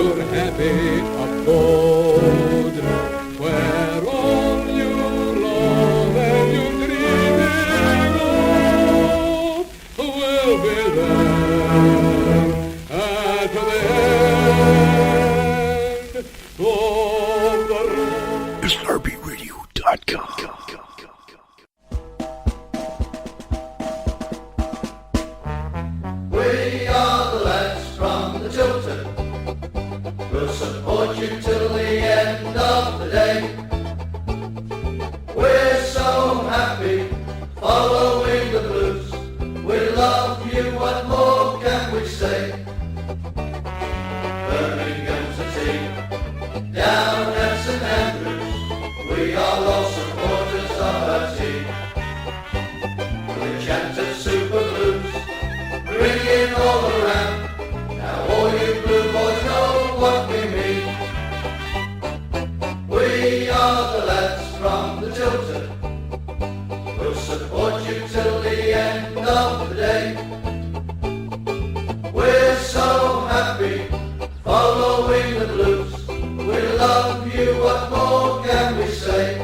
your happy abode, where all your love and your dreaming of will be there at the end of the road. It's RBRadio.com. We are the lads from the Tilton. We'll support you till the end of the day. We're so happy following the blues. We love you, what more can we say? Birmingham's a team down at St Andrews. We are all supporters of our team. We chant at Super Blues, ringing all around. Now all you blue boys know what we mean. We are the lads from the Tilton. We'll support you till the end of the day. We're so happy following the blues. We love you, what more can we say?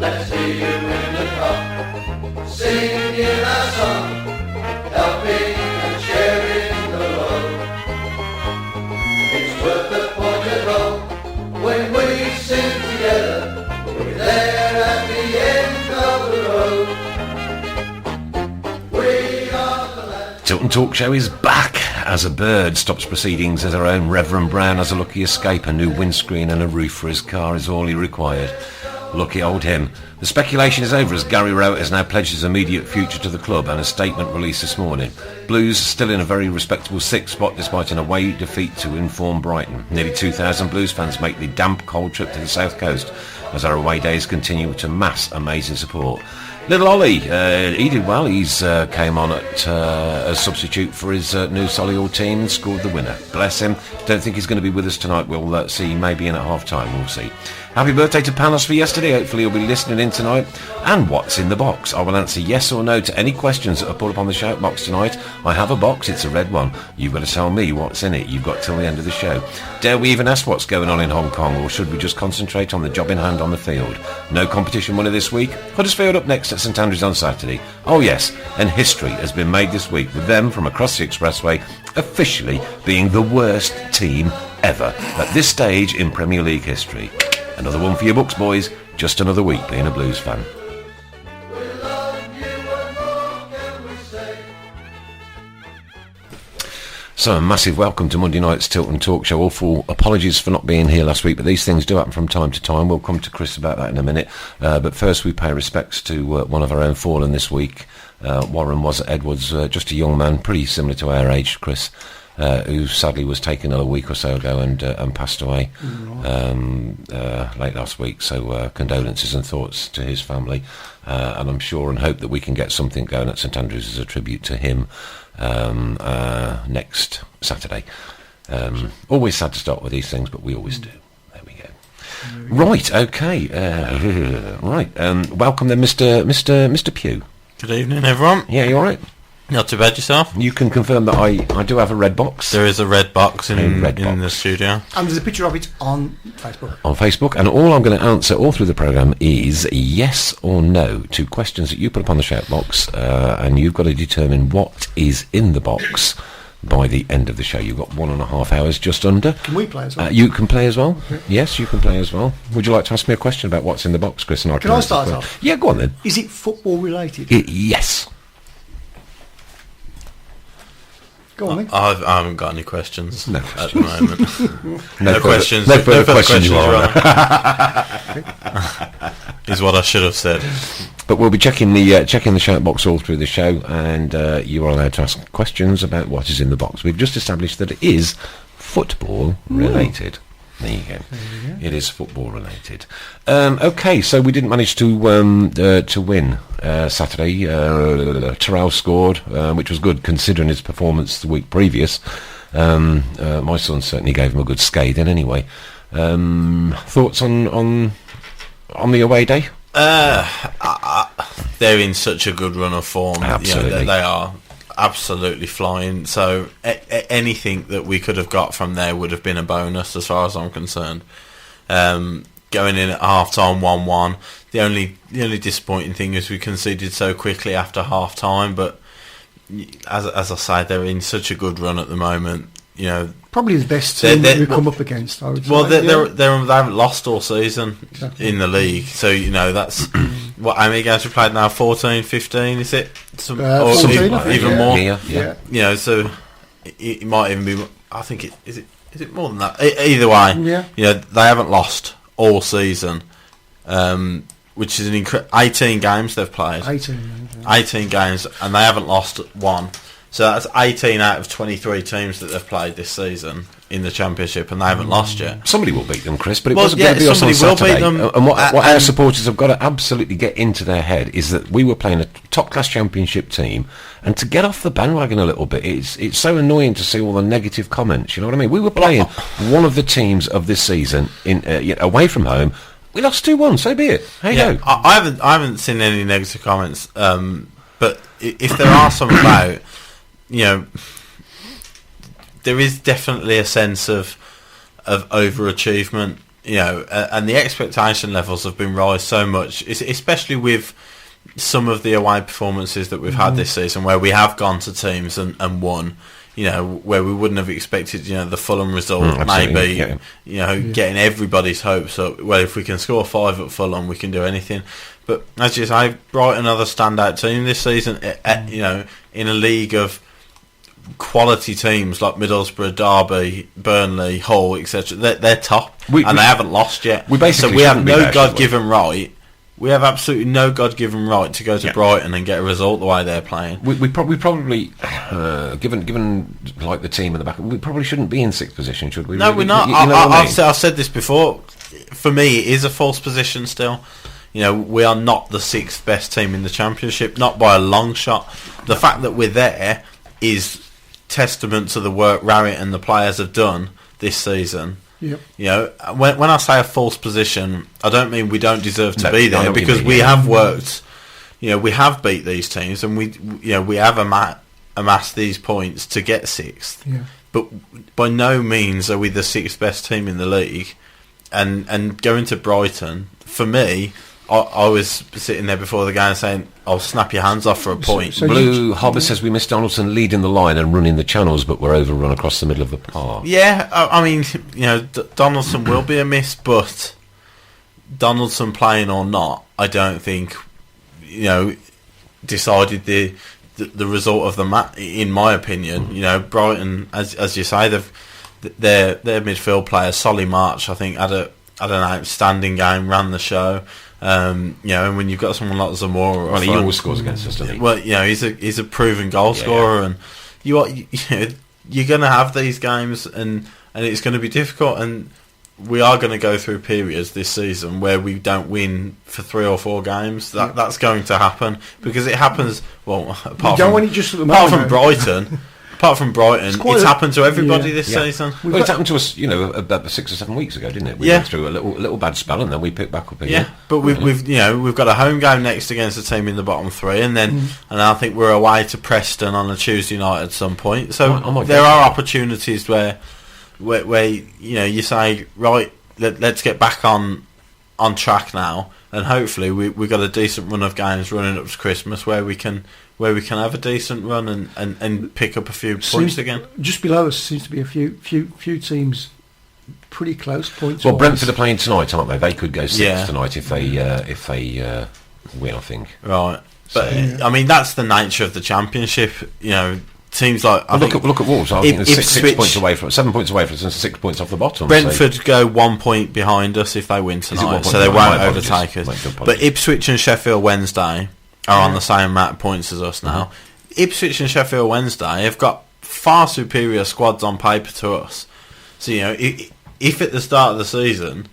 Let's hear you in the cup, singing our song, helping and sharing the load. It's worth the pointed roll when we sing together. We're there at the end of the road. We are the lads. Tilton Talk Show is back as a bird stops proceedings as our own Reverend Brown has a lucky escape. A new windscreen and a roof for his car is all he required. Lucky old him. The speculation is over as Gary Rowett has now pledged his immediate future to the club, and a statement released this morning. Blues still in a very respectable sixth spot despite an away defeat to inform Brighton. Nearly 2,000 Blues fans make the damp, cold trip to the south coast as our away days continue to mass amazing support. Little Ollie, he did well. He's came on at as substitute for his new Solihull team and scored the winner. Bless him. Don't think he's going to be with us tonight. We'll see. Maybe in at half-time. We'll see. Happy birthday to Panos for yesterday. Hopefully he'll be listening in tonight. And what's in the box? I will answer yes or no to any questions that are put up on the shout box tonight. I have a box. It's a red one. You've got to tell me what's in it. You've got till the end of the show. Dare we even ask what's going on in Hong Kong, or should we just concentrate on the job in hand on the field? No competition winner this week. Huddersfield up next at St Andrews on Saturday. Oh yes, and history has been made this week with them from across the expressway officially being the worst team ever at this stage in Premier League history. Another one for your books, boys. Just another week being a Blues fan. So a massive welcome to Monday night's Tilton Talk Show. Awful apologies for not being here last week, but these things do happen from time to time. We'll come to Chris about that in a minute. But first we pay respects to one of our own fallen this week. Warren was at Edwards, just a young man, pretty similar to our age, Chris, who sadly was taken a week or so ago and passed away late last week. So condolences and thoughts to his family. And I'm sure and hope that we can get something going at St Andrews as a tribute to him next Saturday. Always sad to start with these things, but we always do. There we go. Right, okay. Right. Welcome then, Mr. Pugh. Good evening, everyone. Yeah, you all right? Not too bad yourself? You can confirm that I do have a red box. There is a red box in the studio. And there's a picture of it on Facebook. On Facebook, and all I'm going to answer all through the programme is yes or no to questions that you put up on the shout box, and you've got to determine what is in the box by the end of the show. You've got 1.5 hours just under. Can we play as well? You can play as well. Okay. Yes, you can play as well. Would you like to ask me a question about what's in the box, Chris? And Can I start off? Yeah, go on then. Is it football related? Yes. Go on then. I haven't got any questions No at the moment. No questions. No further questions, Your Honour. Is what I should have said. But we'll be checking the shout box all through the show, and you are allowed to ask questions about what is in the box. We've just established that it is football related. There you go. It is football related. Okay, so we didn't manage to win Saturday. Terrell scored, which was good considering his performance the week previous. My son certainly gave him a good scathing anyway. Thoughts on the away day? They're in such a good run of form. Absolutely. They are. absolutely flying. So anything that we could have got from there would have been a bonus, as far as I'm concerned. Going in at half-time 1-1. The only disappointing thing is we conceded so quickly after half-time, but as I say, they're in such a good run at the moment. You know, probably the best team that we've come up against. I would say. They haven't lost all season in the league, so you know that's what. How many games we played now? 14, 15, is it? 14, even more. Yeah. You know, so it might even be. I think is it more than that? Either way, yeah. You know, they haven't lost all season, which is an 18 games they've played. 18 games, and they haven't lost one. So that's 18 out of 23 teams that they've played this season in the Championship, and they haven't lost yet. Somebody will beat them, Chris, but it wasn't going to be us on Saturday. And what our supporters have got to absolutely get into their head is that we were playing a top-class Championship team, and to get off the bandwagon a little bit, it's so annoying to see all the negative comments, you know what I mean? We were playing one of the teams of this season away from home. We lost 2-1, so be it. Hey, go. I haven't seen any negative comments, but if there are some about... You know, there is definitely a sense of overachievement, you know, and the expectation levels have been raised so much, especially with some of the away performances that we've had this season, where we have gone to teams and won, you know, where we wouldn't have expected, you know, the Fulham result maybe, you know, getting everybody's hopes up. Well, if we can score 5 at Fulham, we can do anything. But as you say, Brighton are the standout team this season, you know, in a league of quality teams like Middlesbrough, Derby, Burnley, Hull, etc. They're top, and they haven't lost yet. We have no God-given right. We have absolutely no God-given right to go to Brighton and get a result the way they're playing. We probably, given like the team in the back, we probably shouldn't be in 6th position, should we? No, we're not. I've said this before. For me, it is a false position still. You know, we are not the 6th best team in the Championship, not by a long shot. The fact that we're there is testament to the work Rowett and the players have done this season. Yep. You know, when I say a false position, I don't mean we don't deserve to be there, because we have worked. You know, we have beat these teams, and we have amassed these points to get 6th. Yeah. But by no means are we the 6th best team in the league. And going to Brighton, for me, I was sitting there before the game saying, I'll snap your hands off for a point. Blue Hobber says we missed Donaldson leading the line and running the channels, but we're overrun across the middle of the park. Yeah, I mean, you know, Donaldson will be a miss, but Donaldson playing or not, I don't think, you know, decided the result of the match, in my opinion. You know, Brighton, as you say, their midfield player, Solly March, I think, had an outstanding game, ran the show. You know, and when you've got someone like Zamora, well, he always scores against us, doesn't he? Well, you know, he's a proven goal scorer, and you're going to have these games, and it's going to be difficult, and we are going to go through periods this season where we don't win for 3 or 4 games. That's going to happen, because it happens. Well, apart from Brighton. Apart from Brighton, it's happened to everybody this season. Well, it's happened to us, you know, about 6 or 7 weeks ago, didn't it? We went through a little bad spell, and then we picked back up again. Yeah, but we've got a home game next against a team in the bottom 3, and then and I think we're away to Preston on a Tuesday night at some point. So there are opportunities where you know, you say, right, let's get back on track now, and hopefully we've got a decent run of games running up to Christmas where we can have a decent run and pick up a few points again. Just below us seems to be a few teams pretty close points. Well, Brentford are playing tonight, aren't they? They could go 6th tonight if they win, I think. Right, but I mean, that's the nature of the Championship. You know, teams like look at Wolves. I think they're 6 points away from 7 points away from us and 6 points off the bottom. Brentford go 1 point behind us if they win tonight, so they won't overtake us. But Ipswich and Sheffield Wednesday are on the same amount of points as us now. Ipswich and Sheffield Wednesday have got far superior squads on paper to us. So, you know, if at the start of the season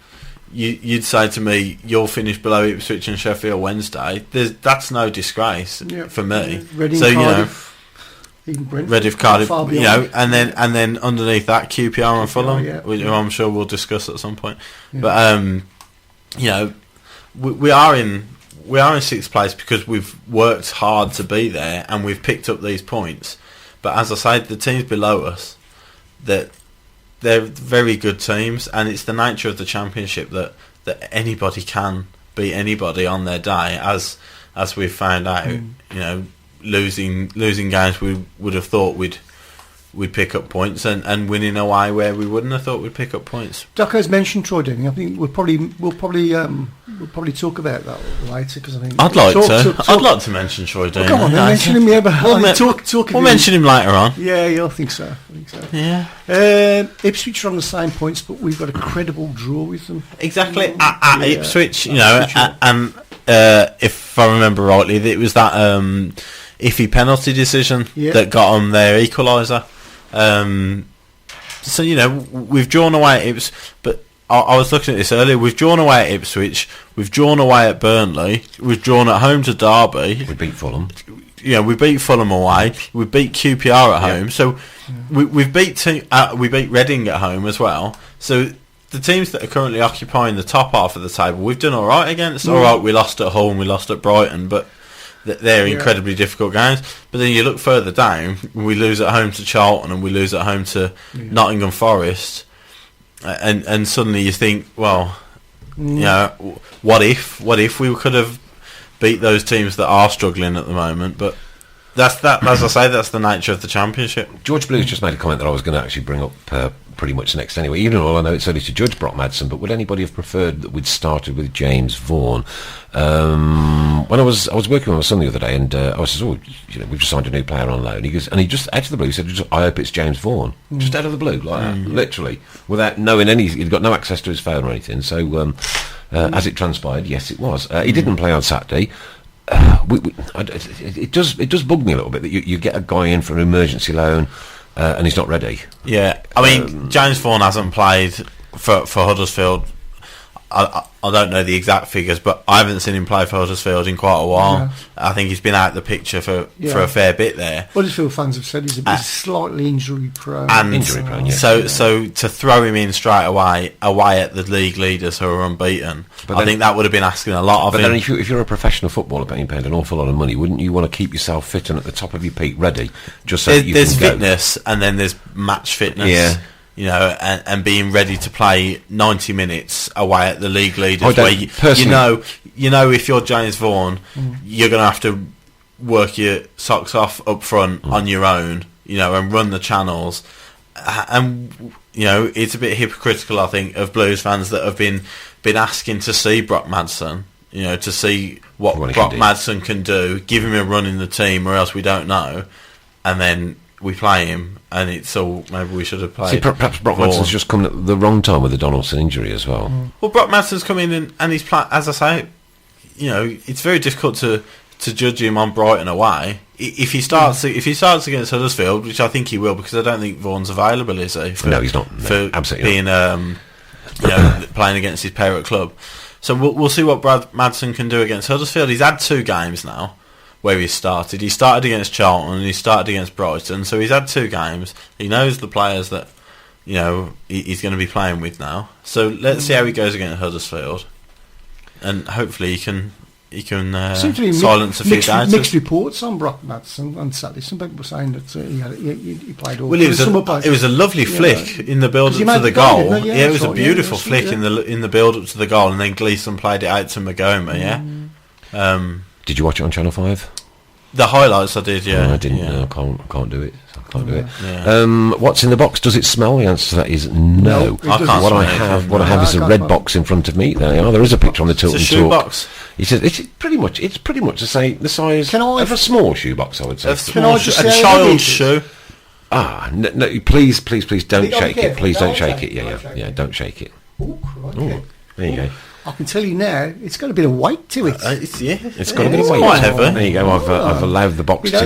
you'd say to me, you'll finish below Ipswich and Sheffield Wednesday, that's no disgrace for me. Reading, so, Cardiff, you know, Reading, Cardiff, you know, and then underneath that, QPR and Fulham, which I'm sure we'll discuss at some point. Yeah. But you know, we are in 6th place because we've worked hard to be there, and we've picked up these points. But as I say, the teams below us, they're very good teams, and it's the nature of the Championship that anybody can beat anybody on their day, as we've found out. You know, losing games we would have thought we'd pick up points, and winning away where we wouldn't have thought we'd pick up points. Ducko's mentioned Troy Deeney. I think we'll probably talk about that later, because I think I'd like to mention Troy Deeney. Come on, mention him. Yeah, but we'll mention him later on. Yeah, I think so. Yeah. Ipswich are on the same points, but we've got a credible draw with them. Exactly at Ipswich, you know, and if I remember rightly, it was that iffy penalty decision that got them their equaliser. So, you know, we've drawn away at Ipswich, but I was looking at this earlier. We've drawn away at Ipswich, we've drawn away at Burnley, we've drawn at home to Derby. We beat Fulham. Yeah, we beat Fulham away. We beat QPR at home. So we beat Reading at home as well. So the teams that are currently occupying the top half of the table, we've done all right against. All right, we lost at Hull and we lost at Brighton, but they're incredibly difficult games. But then you look further down, we lose at home to Charlton and we lose at home to Nottingham Forest, and suddenly you think, well, you know, what if we could have beat those teams that are struggling at the moment? But that's as I say, that's the nature of the Championship. George Blues just made a comment that I was going to actually bring up pretty much next anyway. Even though I know it's only to judge Brock Madsen, but would anybody have preferred that we'd started with James Vaughan? When I was working with my son the other day, and I said, "Oh, you know, we've just signed a new player on loan." He goes, and he just out of the blue said, "I hope it's James Vaughan," just out of the blue, like that, literally, without knowing any. He'd got no access to his phone or anything. So, as it transpired, yes, it was. He didn't play on Saturday. It does bug me a little bit that you get a guy in for an emergency loan and he's not ready. Yeah, I mean, James Vaughan hasn't played for Huddersfield. I don't know the exact figures, but I haven't seen him play for Huddersfield in quite a while. Yeah. I think he's been out of the picture for a fair bit there. Huddersfield fans have said he's slightly injury prone. Yeah. So to throw him in straight away at the league leaders who are unbeaten, but I think that would have been asking a lot of him. But then if you're a professional footballer being paid an awful lot of money, wouldn't you want to keep yourself fit and at the top of your peak ready, just so that you there's can go? fitness and then there's match fitness. Yeah. You know, and being ready to play 90 minutes away at the league leaders, where you know if you're James Vaughan, you're going to have to work your socks off up front on your own, you know, and run the channels. And you know, it's a bit hypocritical, I think, of Blues fans that have been asking to see Brock Madsen, you know, to see what Brock Madsen can do, give him a run in the team, or else we don't know, and then we play him, and it's all, maybe we should have played. See, perhaps Brock Madsen's just come at the wrong time with the Donaldson injury as well. Well, Brock Madsen's come in and he's playing, as I say, you know, it's very difficult to judge him on Brighton away. If he starts against Huddersfield, which I think he will, because I don't think Vaughan's available, is he? No, he's not. No, for absolutely being, not. You know, playing against his parent club. So we'll see what Brad Madsen can do against Huddersfield. He's had 2 games now where he started. He started against Charlton and he started against Brighton, so he's had 2 games. He knows the players that, you know, he's going to be playing with now. So let's see how he goes against Huddersfield, and hopefully he can silence a few doubters. Mixed reports on Brock Madsen on Saturday. Some people were saying that he played all. Well, it was a lovely flick in the build up to the goal. It was a beautiful flick in the build up to the goal, and then Gleeson played it out to Magoma. Yeah. Did you watch it on Channel 5? The highlights I did, yeah. No, I didn't. Yeah. No, I can't do it. Yeah. What's in the box? Does it smell? The answer to that is no. I can't. What I have is a red box in front of me. There is a picture on the Tilton Talk. Box. He says it's pretty much the size of a small shoebox, I would say. A child's shoe. No, please don't shake it. Please don't shake it. Yeah, don't shake it. Okay. There you go. I can tell you now, it's got a bit of weight to it. It's got a bit of weight. Quite heavy. There you go. I've allowed the box to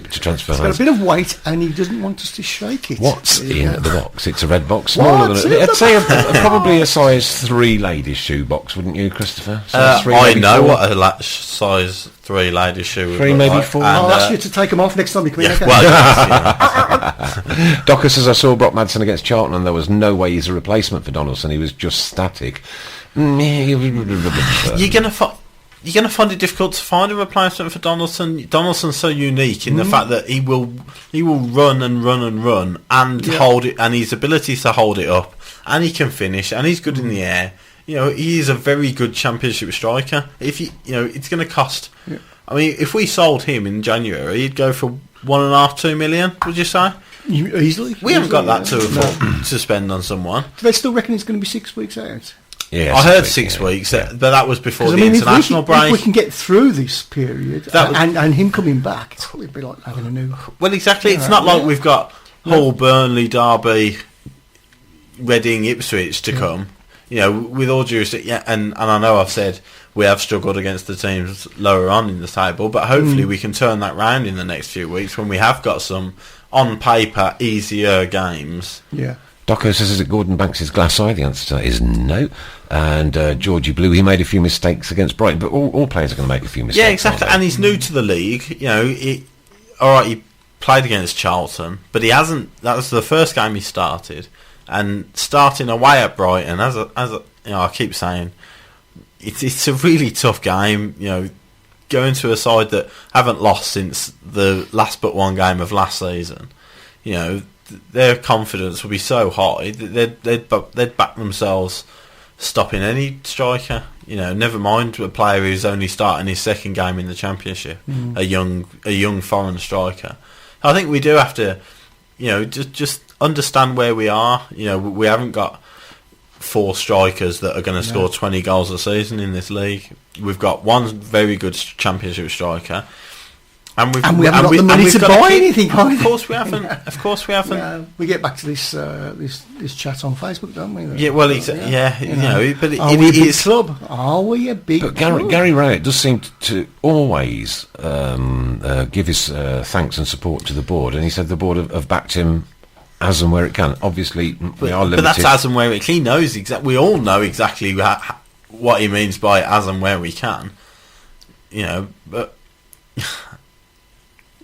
transfer. It's got a bit of weight, and he doesn't want us to shake it. What's in the box? It's a red box, smaller than I'd say probably a size 3 ladies shoe box, wouldn't you, Christopher? I know what a size 3 ladies shoe would 3, look maybe like. 4. I'll ask you to take them off next time you come in. Okay? Docker says I saw Brock Madsen against Charlton, and there was no way he's a replacement for Donaldson. He was just static. You're gonna you're going to find it difficult to find a replacement for Donaldson. Donaldson's so unique in the fact that he will run and run and run and hold it, and his ability to hold it up, and he can finish, and he's good in the air. You know, he is a very good Championship striker. If it's going to cost. Yeah. I mean, if we sold him in January, he'd go for 1.5-2 million. Would you say? Easily. We haven't got that to spend on someone. Do they still reckon it's going to be 6 weeks out? Yeah, I heard 6 weeks, but that was before the international break. If we can get through this period and him coming back, it's probably be like having a new. Well, exactly. It's not like we've got Hull, Burnley, Derby, Reading, Ipswich to come. You know, with all due respect, and I know I've said we have struggled against the teams lower on in the table, but hopefully we can turn that round in the next few weeks when we have got some, on paper, easier games. Yeah. Docco says, is it Gordon Banks' glass eye? The answer to that is no. And Georgie Blue, he made a few mistakes against Brighton, but all players are going to make a few mistakes. Yeah, exactly. And he's new to the league. You know, he played against Charlton, but he hasn't. That was the first game he started, and starting away at Brighton, as a I keep saying, it's a really tough game. You know, going to a side that haven't lost since the last but one game of last season. You know, their confidence will be so high that they'd back themselves stopping any striker. You know, never mind a player who's only starting his second game in the Championship, a young foreign striker. I think we do have to, you know, just understand where we are. You know, we haven't got 4 strikers that are going to score 20 goals a season in this league. We've got one very good Championship striker. And we haven't got the money to buy anything. Of course we haven't. Of course we haven't. Yeah, we get back to this chat on Facebook, don't we? Yeah, well, you know, but are we a big club? Are we a big club? Gary Rowett does seem to always give his thanks and support to the board, and he said the board have backed him as and where it can. Obviously, we are limited. But that's as and where it can. He knows we all know exactly what he means by as and where we can. You know, but.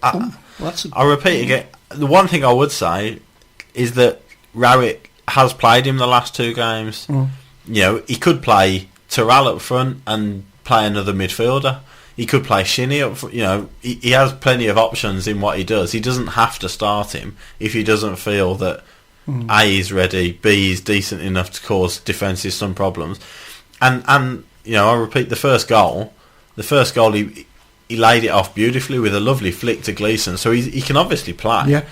I'll repeat again. The one thing I would say is that Rowett has played him the last 2 games. You know, he could play Terrell up front and play another midfielder. He could play Shinnie up front. You know, he has plenty of options in what he does. He doesn't have to start him if he doesn't feel that A is ready, B is decent enough to cause defences some problems. And you know, I'll repeat, the first goal he laid it off beautifully with a lovely flick to Gleeson, so he can obviously play. Yeah.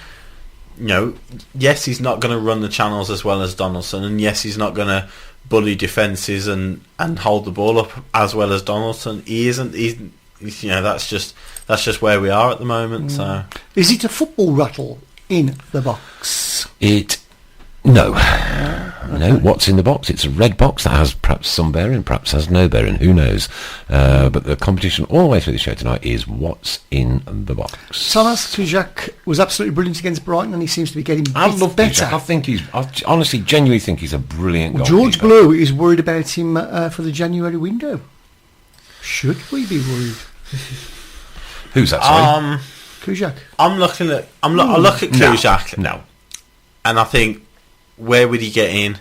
You know, yes, he's not going to run the channels as well as Donaldson, and yes, he's not going to bully defences and hold the ball up as well as Donaldson. He isn't. He's you know, that's just where we are at the moment. So, is it a football rattle in the box? No. What's in the box? It's a red box that has perhaps some bearing, perhaps has no bearing, who knows. But the competition all the way through the show tonight is what's in the box. Thomas Kujak was absolutely brilliant against Brighton, and he seems to be getting better. I honestly, genuinely think he's a brilliant goalkeeper. George Blue is worried about him for the January window. Should we be worried? Who's that, sorry? Kujak. I look at Kujak. No. And I think, where would he get in?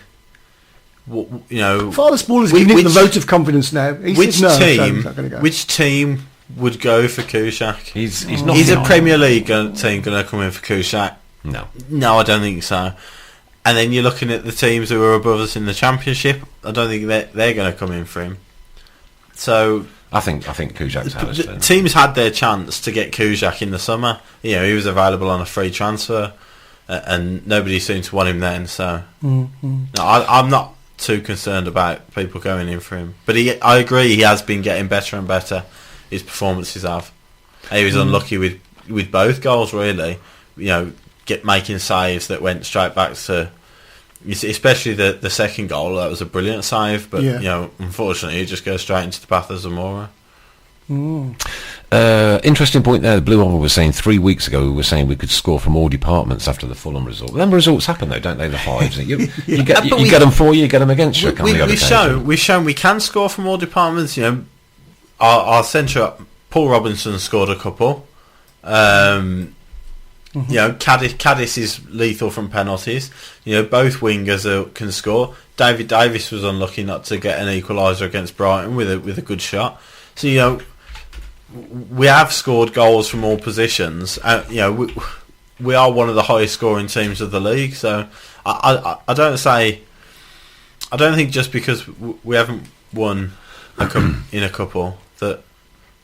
You know, Father Spall is giving him the vote of confidence now. Which team would go for Kujak? He's a Premier League team going to come in for Kujak? No, I don't think so. And then you're looking at the teams who are above us in the Championship. I don't think they're going to come in for him. So I think Kujak's had his turn. Teams had their chance to get Kujak in the summer. You know, he was available on a free transfer. And nobody seemed to want him then, so no, I'm not too concerned about people going in for him. But I agree, he has been getting better and better. His performances have. He was unlucky with both goals, really. You know, making saves that went straight back to, especially the second goal. That was a brilliant save, but you know, unfortunately, it just goes straight into the path of Zamora. Interesting point there. The Blue Oval was saying 3 weeks ago, we were saying we could score from all departments after the Fulham result. Then results happen though, don't they? The fives. You get them for you get them against you. We've shown we can score from all departments. You know, our centre, Paul Robinson, scored a couple. You know, Cadiz is lethal from penalties. You know, both wingers can score. David Davis was unlucky not to get an equaliser against Brighton with a good shot. So, we have scored goals from all positions. We are one of the highest scoring teams of the league. So I don't think just because we haven't won in a couple that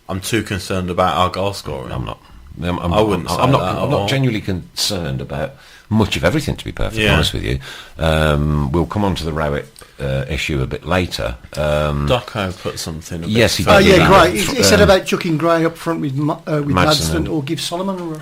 I'm too concerned about our goal scoring. I'm not. I wouldn't say I'm that not. at I'm all. not genuinely concerned about much of everything, to be perfectly honest with you. We'll come on to the Rowett issue a bit later. Doco put something. A bit Yes, he Oh did. yeah, Gray. He said about chucking Gray up front with Madston and- or give Solomon.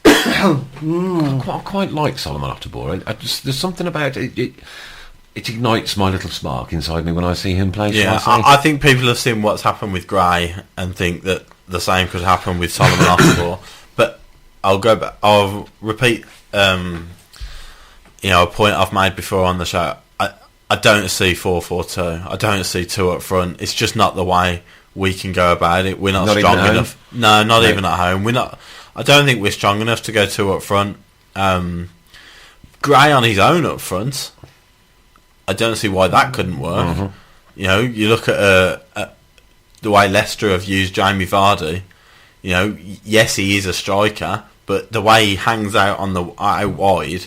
I quite like Solomon Otterbor. There's something about it. It ignites my little spark inside me when I see him play. Yeah, I think people have seen what's happened with Gray and think that the same could happen with Solomon Otterbor. But I'll repeat. A point I've made before on the show. I don't see 4-4-2. I don't see two up front. It's just not the way we can go about it. We're not strong enough. No, not even at home. We're not. I don't think we're strong enough to go two up front. Gray on his own up front, I don't see why that couldn't work. Mm-hmm. You look at the way Leicester have used Jamie Vardy. Yes, he is a striker, but the way he hangs out on the out wide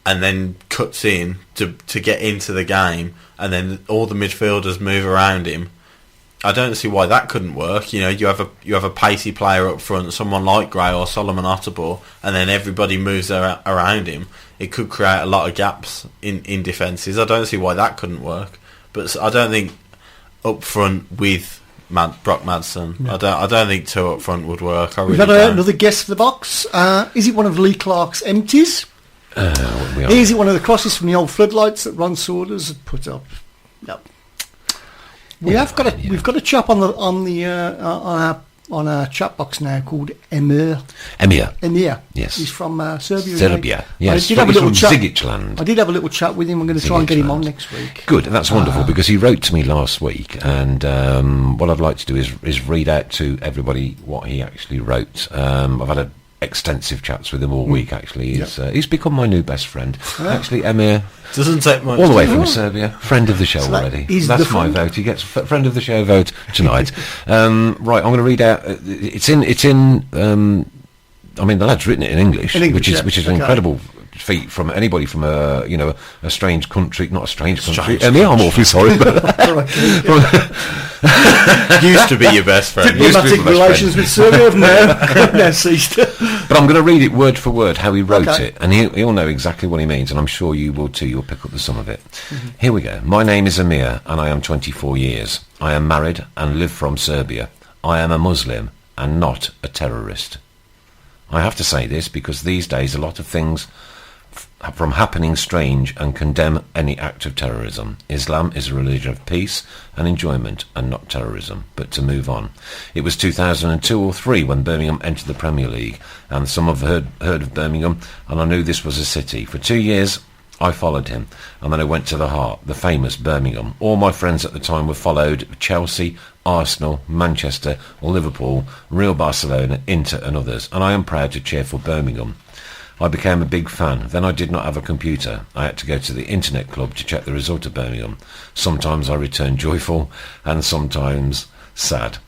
and then cuts in to get into the game, and then all the midfielders move around him. I don't see why that couldn't work. You have a pacey player up front, someone like Gray or Solomon Otterbor, and then everybody moves around him. It could create a lot of gaps in defences. I don't see why that couldn't work. But I don't think up front with Brock Madston. No. I don't think two up front would work. We've had another guest for the box. Is it one of Lee Clark's empties? Is it one of the crosses from the old floodlights that Ron Saunders had put up? No. We've got a chap on our chat box now called Emir. Yes. He's from Serbia. Serbia. Yes. I did have a little chat. Zigicland. I did have a little chat with him. I'm going to try and get him on next week. Good. That's wonderful because he wrote to me last week, and what I'd like to do is read out to everybody what he actually wrote. I've had extensive chats with him all week. Actually, he's become my new best friend. Actually, Emir. Doesn't take much. All the way from Serbia, friend of the show already. That's my vote. He gets friend of the show vote tonight. Right, I'm going to read out. It's in. I mean, the lad's written it in English, which is an incredible feat from anybody from a strange country, not a strange country. I'm awfully sorry, but used to be your best friend. Diplomatic relations with Serbia have now ceased. But I'm going to read it word for word how he wrote it, and he'll know exactly what he means, and I'm sure you will too. You'll pick up the sum of it. Mm-hmm. Here we go. My name is Amir, and I am 24 years. I am married and live from Serbia. I am a Muslim and not a terrorist. I have to say this because these days a lot of things from happening strange and condemn any act of terrorism. Islam is a religion of peace and enjoyment and not terrorism. But to move on. It was 2002 or 3 when Birmingham entered the Premier League, and some have heard of Birmingham, and I knew this was a city. For 2 years I followed him, and then I went to the heart, the famous Birmingham. All my friends at the time were followed Chelsea, Arsenal, Manchester, Liverpool, Real Barcelona, Inter and others, and I am proud to cheer for Birmingham. I became a big fan. Then I did not have a computer. I had to go to the internet club to check the result of Birmingham. Sometimes I returned joyful and sometimes sad.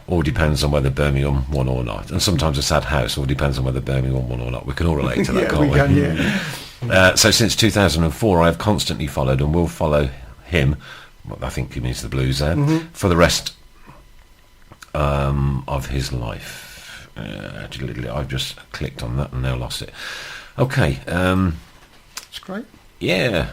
All depends on whether Birmingham won or not. And sometimes a sad house. All depends on whether Birmingham won or not. We can all relate to that, can't we? Can, so since 2004 I have constantly followed and will follow him. Well, I think he means the Blues there. Mm-hmm. For the rest of his life. I've just clicked on that and now lost it. Okay. That's great. Yeah.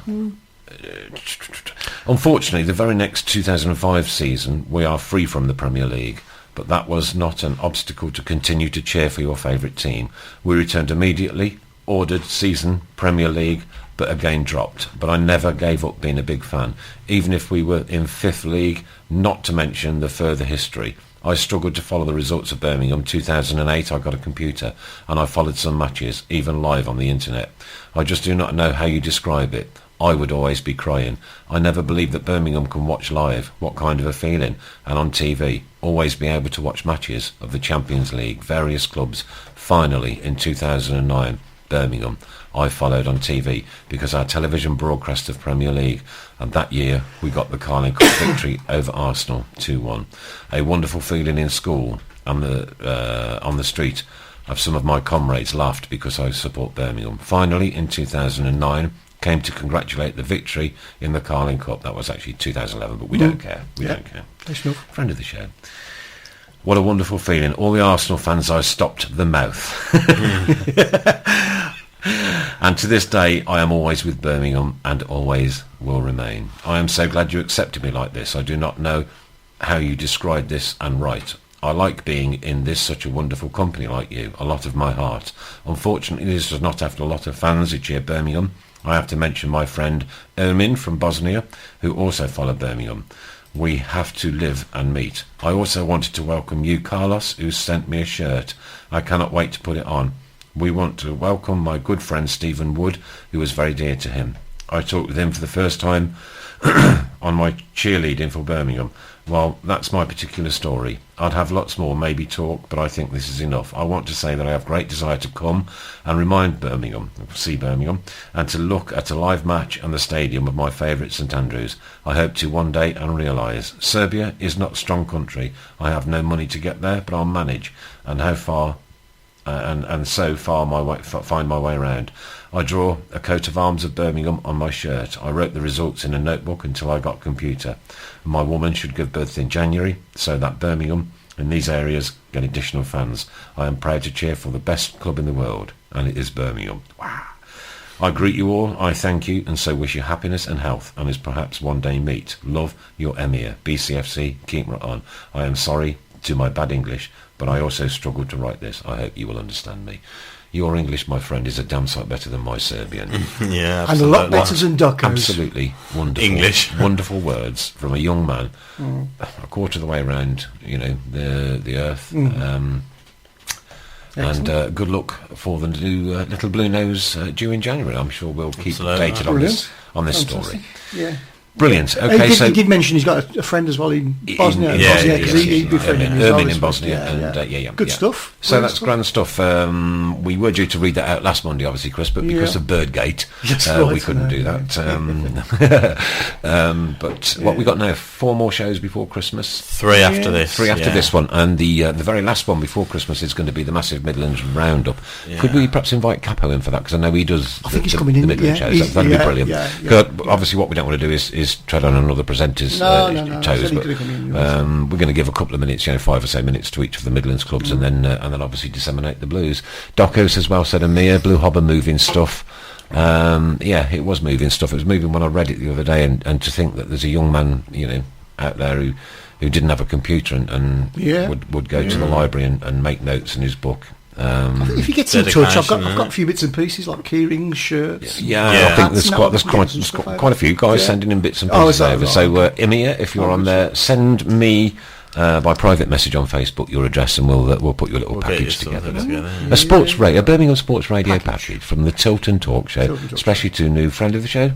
Unfortunately, the very next 2005 season, we are free from the Premier League, but that was not an obstacle to continue to cheer for your favourite team. We returned immediately, ordered season Premier League, but again dropped. But I never gave up being a big fan, even if we were in 5th League, not to mention the further history. I struggled to follow the results of Birmingham. 2008 I got a computer and I followed some matches, even live on the internet. I just do not know how you describe it. I would always be crying. I never believed that Birmingham can watch live. What kind of a feeling? And on TV, always be able to watch matches of the Champions League, various clubs. Finally, in 2009, Birmingham. I followed on TV because our television broadcast of Premier League, and that year we got the Carling Cup victory over Arsenal 2-1. A wonderful feeling in school and on the street. Of some of my comrades laughed because I support Birmingham. Finally, in 2009, came to congratulate the victory in the Carling Cup. That was actually 2011, but we don't care. We don't care. Friend of the show. What a wonderful feeling. All the Arsenal fans, I stopped the mouth. And to this day, I am always with Birmingham and always will remain. I am so glad you accepted me like this. I do not know how you describe this and write. I like being in this such a wonderful company like you, a lot of my heart. Unfortunately, this does not have a lot of fans who cheer Birmingham. I have to mention my friend Ermin from Bosnia, who also followed Birmingham. We have to live and meet. I also wanted to welcome you, Carlos, who sent me a shirt. I cannot wait to put it on. We want to welcome my good friend Stephen Wood, who was very dear to him. I talked with him for the first time on my cheerleading for Birmingham. Well, that's my particular story. I'd have lots more, maybe talk, but I think this is enough. I want to say that I have great desire to come and see Birmingham, and to look at a live match and the stadium of my favourite St Andrews. I hope to one day and realise Serbia is not a strong country. I have no money to get there, but I'll manage. And how far? And so far find my way around. I draw a coat of arms of Birmingham on my shirt. I wrote the results in a notebook until I got a computer. My woman should give birth in January, so that Birmingham and these areas get additional fans. I am proud to cheer for the best club in the world, and it is Birmingham. Wow. I greet you all, I thank you, and so wish you happiness and health, and as perhaps one day meet. Love, your Emir. BCFC, keep right on. I am sorry to my bad English, but I also struggled to write this. I hope you will understand me. Your English, my friend, is a damn sight better than my Serbian. Yeah, absolutely. And a lot better than Ducko's. Absolutely wonderful. English. Wonderful words from a young man, a quarter of the way around, the earth. And good luck for the new Little Blue Nose due in January. I'm sure we'll keep updated on this story. Yeah. Brilliant. Okay, he did mention he's got a friend as well in Bosnia. He befriended him Ermin in Bosnia. Good stuff. So that's grand stuff. We were due to read that out last Monday, obviously, Chris, but because of Birdgate, we couldn't do that. But what we got now? 4 more shows before Christmas. 3 after this. 3 after this one, and the very last one before Christmas is going to be the massive Midlands Roundup. Yeah. Could we perhaps invite Capo in for that? Because I know he does. I think he's coming in. Midland shows. That'd be brilliant. Obviously, what we don't want to do is tread on another presenter's toes, but we're going to give a couple of minutes, 5 or so minutes to each of the Midlands clubs, and then obviously disseminate the blues. Docos as well said, Amir, Blue Hobber moving stuff. It was moving stuff. It was moving when I read it the other day, and to think that there's a young man, out there who didn't have a computer and would go to the library and make notes in his book. If he gets in touch, I've got a few bits and pieces like keyrings, shirts. I think there's quite a few guys sending in bits and pieces over. So Emir, if you're on there, send me by private message on Facebook your address, and we'll put your little package together. A Birmingham Sports Radio package from the Tilton Talk show, especially to a new friend of the show.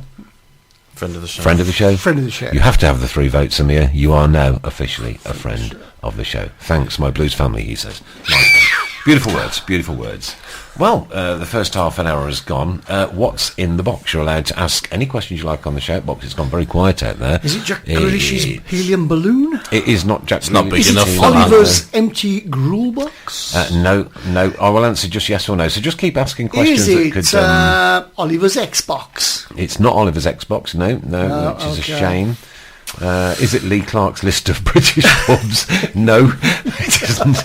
Friend of the show. You have to have the 3 votes, Amir. You are now officially a friend of the show. Thanks, my blues family, he says. Beautiful words. Well, the first half an hour has gone. What's in the box? You're allowed to ask any questions you like on the shout box. It's gone very quiet out there. Is it Jack Grealish's helium balloon? It is not Jack. It's not big enough for Oliver's empty gruel box? No. I will answer just yes or no. So just keep asking questions. Is it Oliver's Xbox? It's not Oliver's Xbox. No, which is a shame. Is it Lee Clark's list of British pubs? No, it isn't.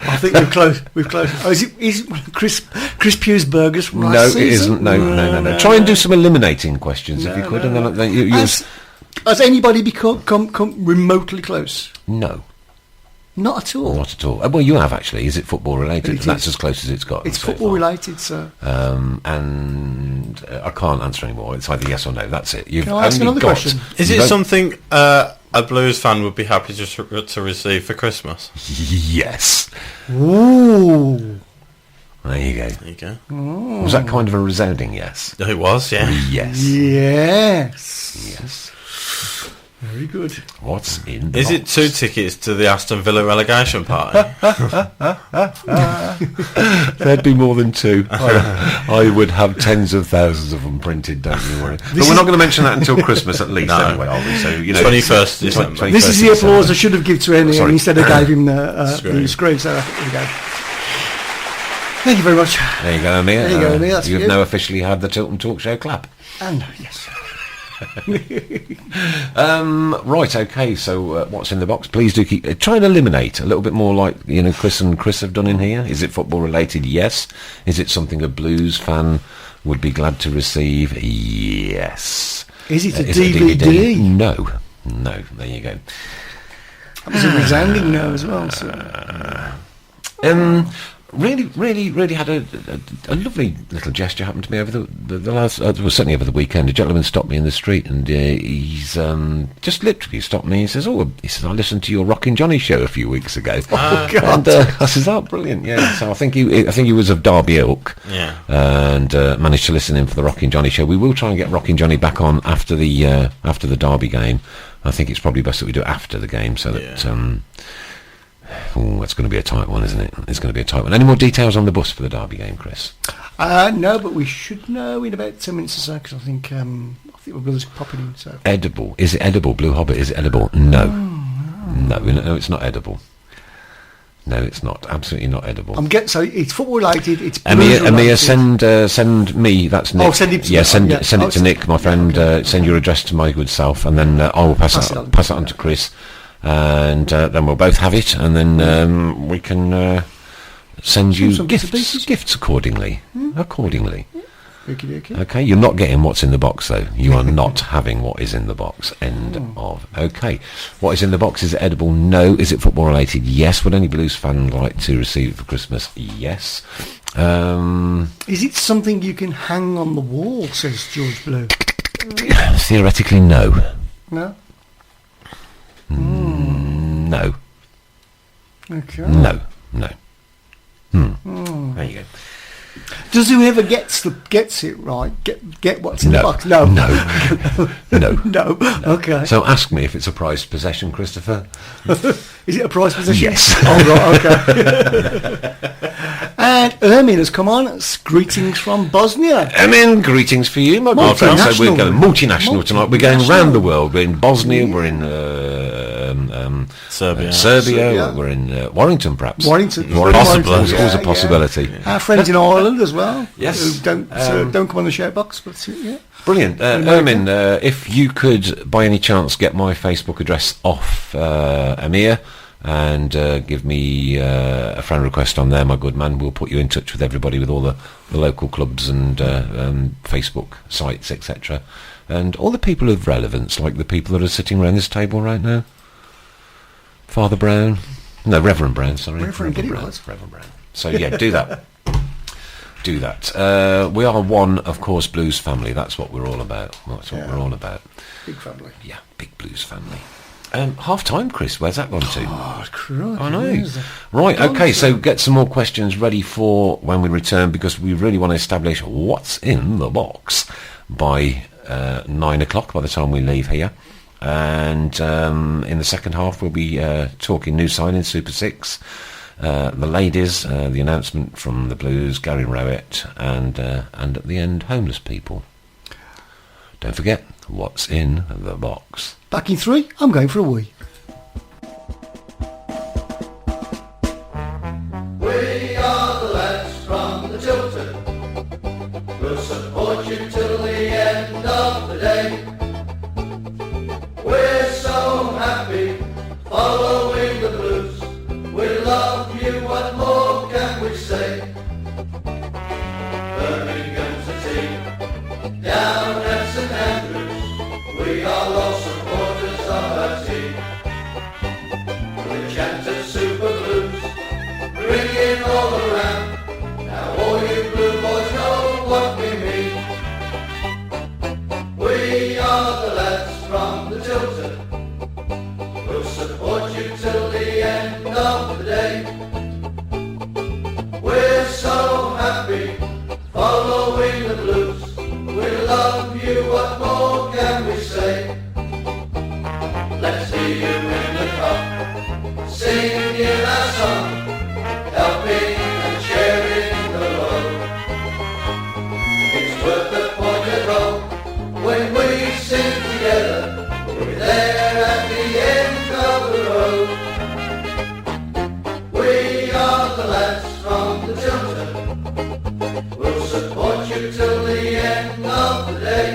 I think we've closed. Oh, is it Chris Pugh's burgers from last season? It isn't. No. Try and do some eliminating questions if you could, and then has anybody come remotely close? No. Not at all. Not at all. Well, you have actually. Is it football related? That's as close as it's got. It's football related, sir. And I can't answer anymore. It's either yes or no. That's it. Can I ask another question? Is it something a blues fan would be happy to receive for Christmas? Yes. Ooh. There you go. Oh. Was that kind of a resounding yes? It was, yeah. Yes. Very good. What's in the Is box? it 2 tickets to the Aston Villa relegation party? There'd be more than 2. I would have tens of thousands of them printed, don't you worry. But we're not going to mention that until Christmas at least, anyway, are we? So, 21st December. This is the applause I should have given to Emmy, Sorry. and instead I gave him the screen. So here we go. Thank you very much. There you go, Amir. There you go, Amir, that's You've you. now officially had the Tilton Talk Show clap. And yes. Right, okay, so what's in the box? Please do keep... try and eliminate a little bit more like, Chris and Chris have done in here. Is it football related? Yes. Is it something a Blues fan would be glad to receive? Yes. Is it a Is it DVD? No. No, there you go. That was a resounding no as well. So. Really had a lovely little gesture happen to me over the last, well, certainly over the weekend. A gentleman stopped me in the street, and he's just literally stopped me. He says, I listened to your Rockin' Johnny show a few weeks ago. Oh, God. And I says, oh, brilliant, yeah. So I think he was of Derby ilk, Yeah. and managed to listen in for the Rockin' Johnny show. We will try and get Rockin' Johnny back on after the Derby game. I think it's probably best that we do it after the game, so that. That's going to be a tight one, isn't it? It's going to be a tight one. Any more details on the bus for the Derby game, Chris? No, but we should know in about 10 minutes or so, because I think my brother's popping in. So. Edible. Is it edible? Blue Hobbit, is it edible? No. No, it's not edible. No, it's not. Absolutely not edible. So it's football related. It's Amir, send me. That's Nick. Oh, send it to yeah, me. send Yeah. it to Nick, my friend. Send your address to my good self, and then I will pass it on to Chris, and then we'll both have it, and then we can send you some bits and gifts. pieces. Gifts accordingly. Okay. Okay, you're not getting what's in the box, though. You are not having what is in the box. End of. Okay. What is in the box? Is it edible? No. Is it football related? Yes. Would any Blues fan like to receive it for Christmas? Yes. Is it something you can hang on the wall, says George Blue? Theoretically, no. No? No. Okay. No. There you go. Does whoever gets it right get what's in the box? No. No. Okay. So ask me if it's a prized possession, Christopher. Is it a prize position? Yes. Oh, right, okay. And Ermin has come on. Greetings from Bosnia. Ermin, greetings for you, my good friend. So we're going multinational tonight. We're going round the world. We're in Bosnia. We're in Serbia. We're in Warrington, perhaps. Warrington. Possibly. Always a possibility. Yeah. Our friends in Ireland as well. Yes. Who don't come on the shout box, but yeah. Brilliant. Ermin, if you could, by any chance, get my Facebook address off Amir and give me a friend request on there, my good man, we'll put you in touch with everybody, with all the local clubs and Facebook sites, etc. And all the people of relevance, like the people that are sitting around this table right now. Father Brown. No, Reverend Brown, sorry. Reverend Brown. So, yeah, do that. Do that. We are one, of course, Blues family. That's what we're all about. We're all about. Big family. Yeah, big Blues family. Half time, Chris. Where's that gone to? Oh, crikey. I know. Right, okay, so get some more questions ready for when we return, because we really want to establish what's in the box by 9 o'clock, by the time we leave here. And in the second half, we'll be talking new signings, Super 6. The ladies, the announcement from the Blues, Gary Rowett, and at the end, homeless people. Don't forget, what's in the box. Back in 3, I'm going for a wee. We are the lads from the Tilton. We'll support you till the end of the day. We're so happy following the Blues. We love you, what more can we say? Birmingham's a team down at St Andrews. We are all supporters of our team. We chant of Super Blues, ringing all around. Now all you blue boys know what we mean. We are together, we're there at the end of the road. We are the lads from the Tilton, we'll support you till the end of the day.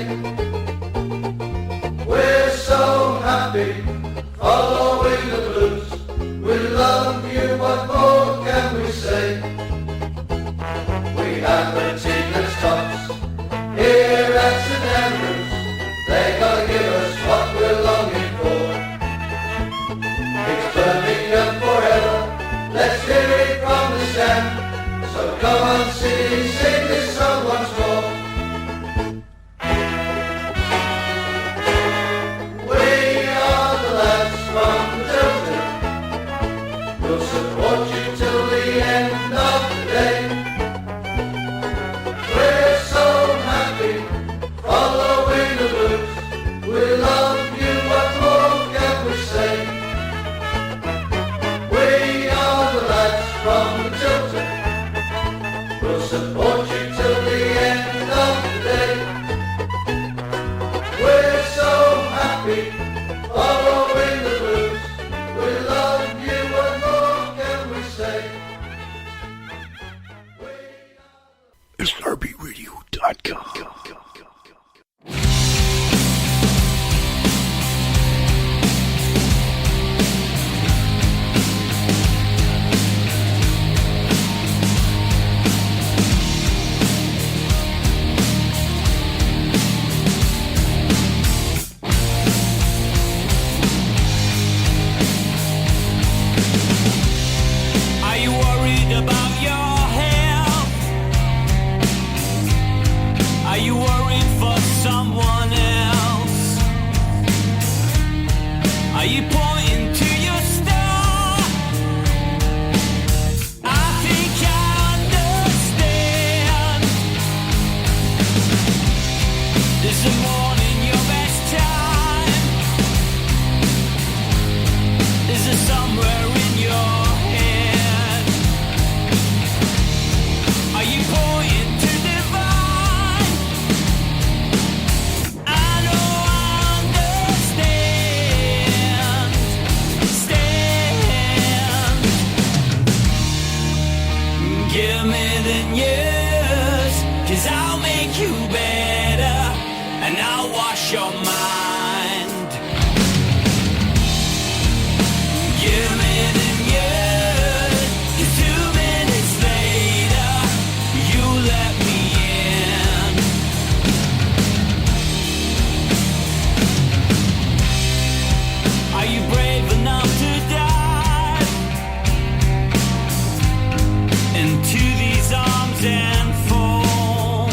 We're so happy, following the blues, we love you, what more can we say? We have a team that's tops here at St Andrews, they gotta give us what we're longing for. It's Birmingham forever, let's hear it from the stand. So come on city, sing this song once more. We are the lads from the Tilton, we'll support you till the end of the day. We're so happy, following the blues, we love you, what more can we say? We are the lads from the Tilton, we'll support you till the end of the day. We're so happy, following the blues, we love you, what more can we say? SRBRadio.com. Are you worried about your health? Are you worried for someone else? Are you pointing to your star? I think I understand. Is the morning your best time? Is it somewhere in your head? Are you pointing to divine? I know I understand. Stand. Give me the news, 'cause I'll make you better, and I'll wash your mind. Give me the news, 'cause 2 minutes later, you let me in. Are you brave enough to dive into these arms and fall?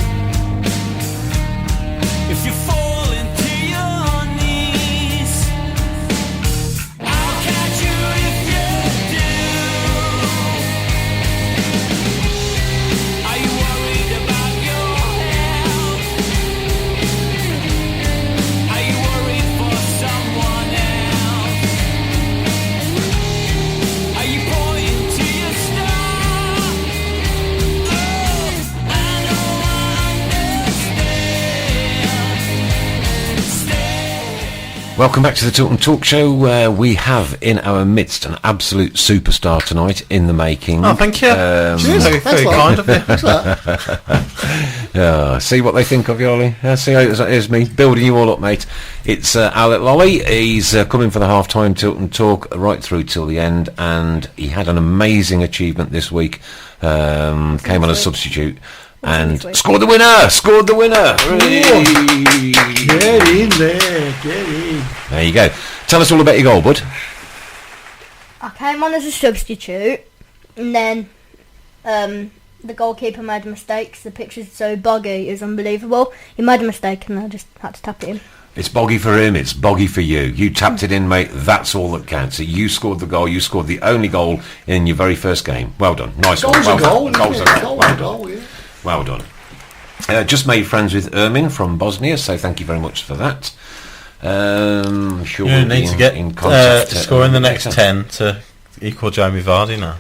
If you fall into your knees, I'll catch you if you do. Are you worried about your health? Are you worried for someone else? Are you pointing to your star? Oh, I know I understand. Stand. Welcome back to the Tilton Talk Show, where we have in our midst an absolute superstar tonight in the making. Oh, thank you. Cheers. Very, Thanks very a lot. kind of you. Thanks for that. See what they think of you, Ollie. See, here's me building you all up, mate. It's our little Ollie. He's coming for the half-time Tilton Talk right through till the end, and he had an amazing achievement this week. Came on as substitute and scored the winner. Scored the winner. Hooray. Get in there, get in. There you go. Tell us all about your goal, bud. I came on as a substitute, and then the goalkeeper made a mistake. The picture's so boggy, it was unbelievable. He made a mistake, and I just had to tap it in. It's boggy for him, it's boggy for you. You tapped it in, mate. That's all that counts. So you scored the goal. You scored the only goal in your very first game. Well done. Nice one. Goal's a goal. Goal's a goal. Goal's a goal, yeah. Well done. Just made friends with Ermin from Bosnia, so thank you very much for that. Sure You we'll need be to get in contact. scoring the next 10 to equal Jamie Vardy now.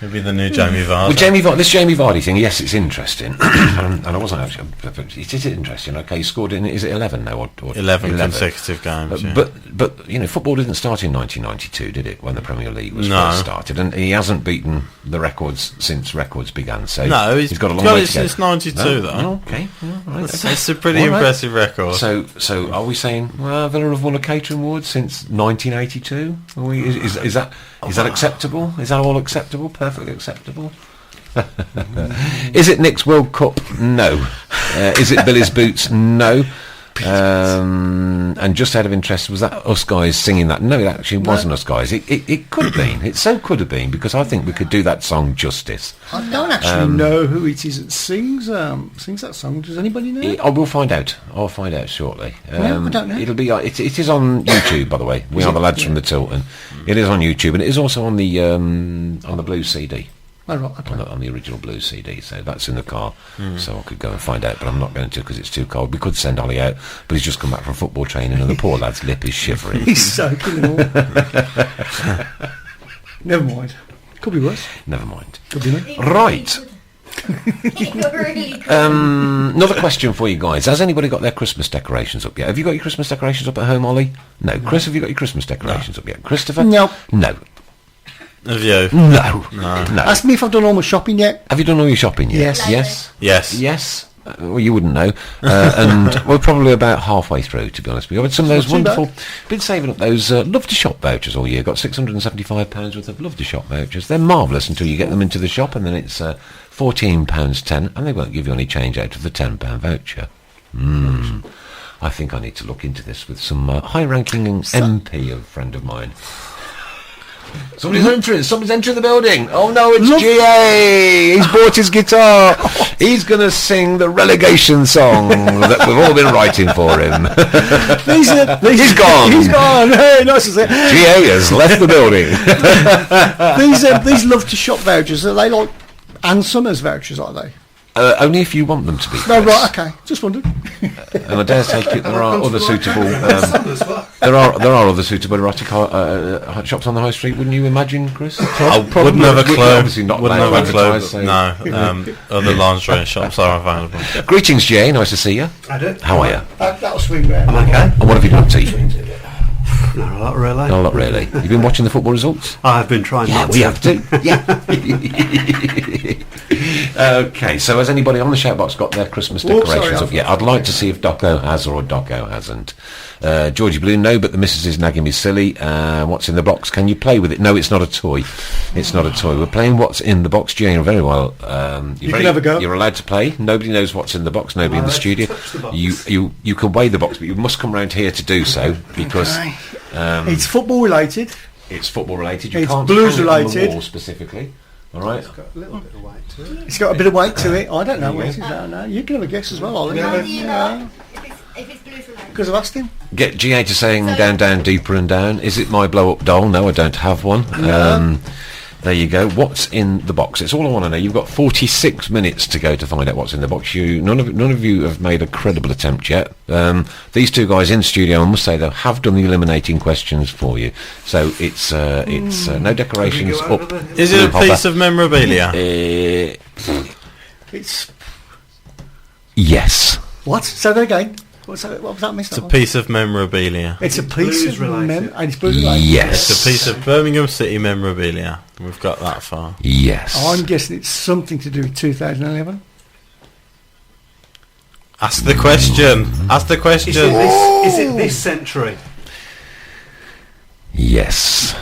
It'll be the new Jamie Vardy. Well, this Jamie Vardy thing, yes, it's interesting, and I wasn't actually, but it is interesting. Okay, he scored in, is it 11 now? Or 11 consecutive games. Yeah. But you know, football didn't start in 1992, did it? When the Premier League was first started, and he hasn't beaten the records since records began. So no, he's got a long way to go. Since 92, though. Oh, okay, right, okay. It's a pretty impressive record. So are we saying Villa have won a catering award since 1982? Is that acceptable? Is that all acceptable? Perfectly acceptable. Is it Nick's World Cup? No. Is it Billy's Boots? No. And just out of interest, was that us guys singing that? No, it actually wasn't us guys. It could have been. It so could have been, because I think we could do that song justice. I don't actually know who it is that sings that song. Does anybody know? I will find out. I'll find out shortly. No, I don't know. It'll be. It is on YouTube, by the way. We are the lads from the Tilton. It is on YouTube, and it is also on the Blue CD. Oh, right, okay. On the original Blue CD, so that's in the car. So I could go and find out, but I'm not going to because it's too cold. We could send Ollie out, but he's just come back from football training, and the poor lad's lip is shivering. He's soaking them all. Never mind. Could be worse. Never mind. Could be me. Right. Another question for you guys. Has anybody got their Christmas decorations up yet? Have you got your Christmas decorations up at home, Ollie? No. Chris, have you got your Christmas decorations up yet? Christopher? No. No. Have you? No. Ask me if I've done all my shopping yet. Have you done all your shopping yet? Yes. Yes. Well, you wouldn't know. And we're probably about halfway through, to be honest with you. I've had some of those wonderful... Been saving up those Love to Shop vouchers all year. Got £675 worth of Love to Shop vouchers. They're marvellous until you get them into the shop, and then it's £14.10, and they won't give you any change out of the £10 voucher. I think I need to look into this with some high-ranking MP, a friend of mine. Somebody's entering the building. Oh no, it's GA. He's bought his guitar. He's going to sing the relegation song that we've all been writing for him. He's gone. He's gone. Hey, nice to see. GA has left the building. These Love to Shop vouchers, are they like Ann Summers vouchers, are they? Only if you want them to be. No, right, okay. Just wondered. And I dare take it there are other suitable. There are other suitable erotic shops on the high street. Wouldn't you imagine, Chris? I wouldn't have a clue. Obviously not. Wouldn't have a clue. So. No. Other lingerie shops are available. Greetings, Jay. Nice to see you. I do. How are you? That'll swing round. I'm okay. And what have you done to? Not a lot, really. Not a lot, really. You've been watching the football results? I've been trying. Yeah, we have to. Yeah. Okay, so has anybody on the shoutbox got their Christmas decorations up yet? I'd like to see if Doco has or Doco hasn't. Georgie Blue, no, but the missus is nagging me silly. What's in the box? Can you play with it? No, it's not a toy. It's not a toy. We're playing What's in the Box. Jane, very well. You can have a go. You're allowed to play. Nobody knows what's in the box. Nobody in the studio. You can weigh the box, but you must come round here to do so because it's football related. It's football related. You It's can't blues hang it on the related. wall specifically. All right. It's got a little bit of weight to it. It's got a bit of weight to it. I don't know what it is. No. You can have a guess as well, Ollie. How do you know if it's blue related? Because I've asked him. Get GA to saying down, down, deeper and down. Is it my blow-up doll? No, I don't have one. There you go. What's in the box? It's all I want to know. You've got 46 minutes to go to find out what's in the box. None of you have made a credible attempt yet. These two guys in studio, I must say, though, have done the eliminating questions for you. So it's no decorations up. Is it a piece of memorabilia? It's Yes. what? Say that again. What was that, Mister? It's a piece of memorabilia. It's a piece blues of related. and it's blues related. Yes. It's a piece of Birmingham City memorabilia. We've got that far. Yes. I'm guessing it's something to do with 2011. Ask the question. Ask the question. Is it this century? Yes.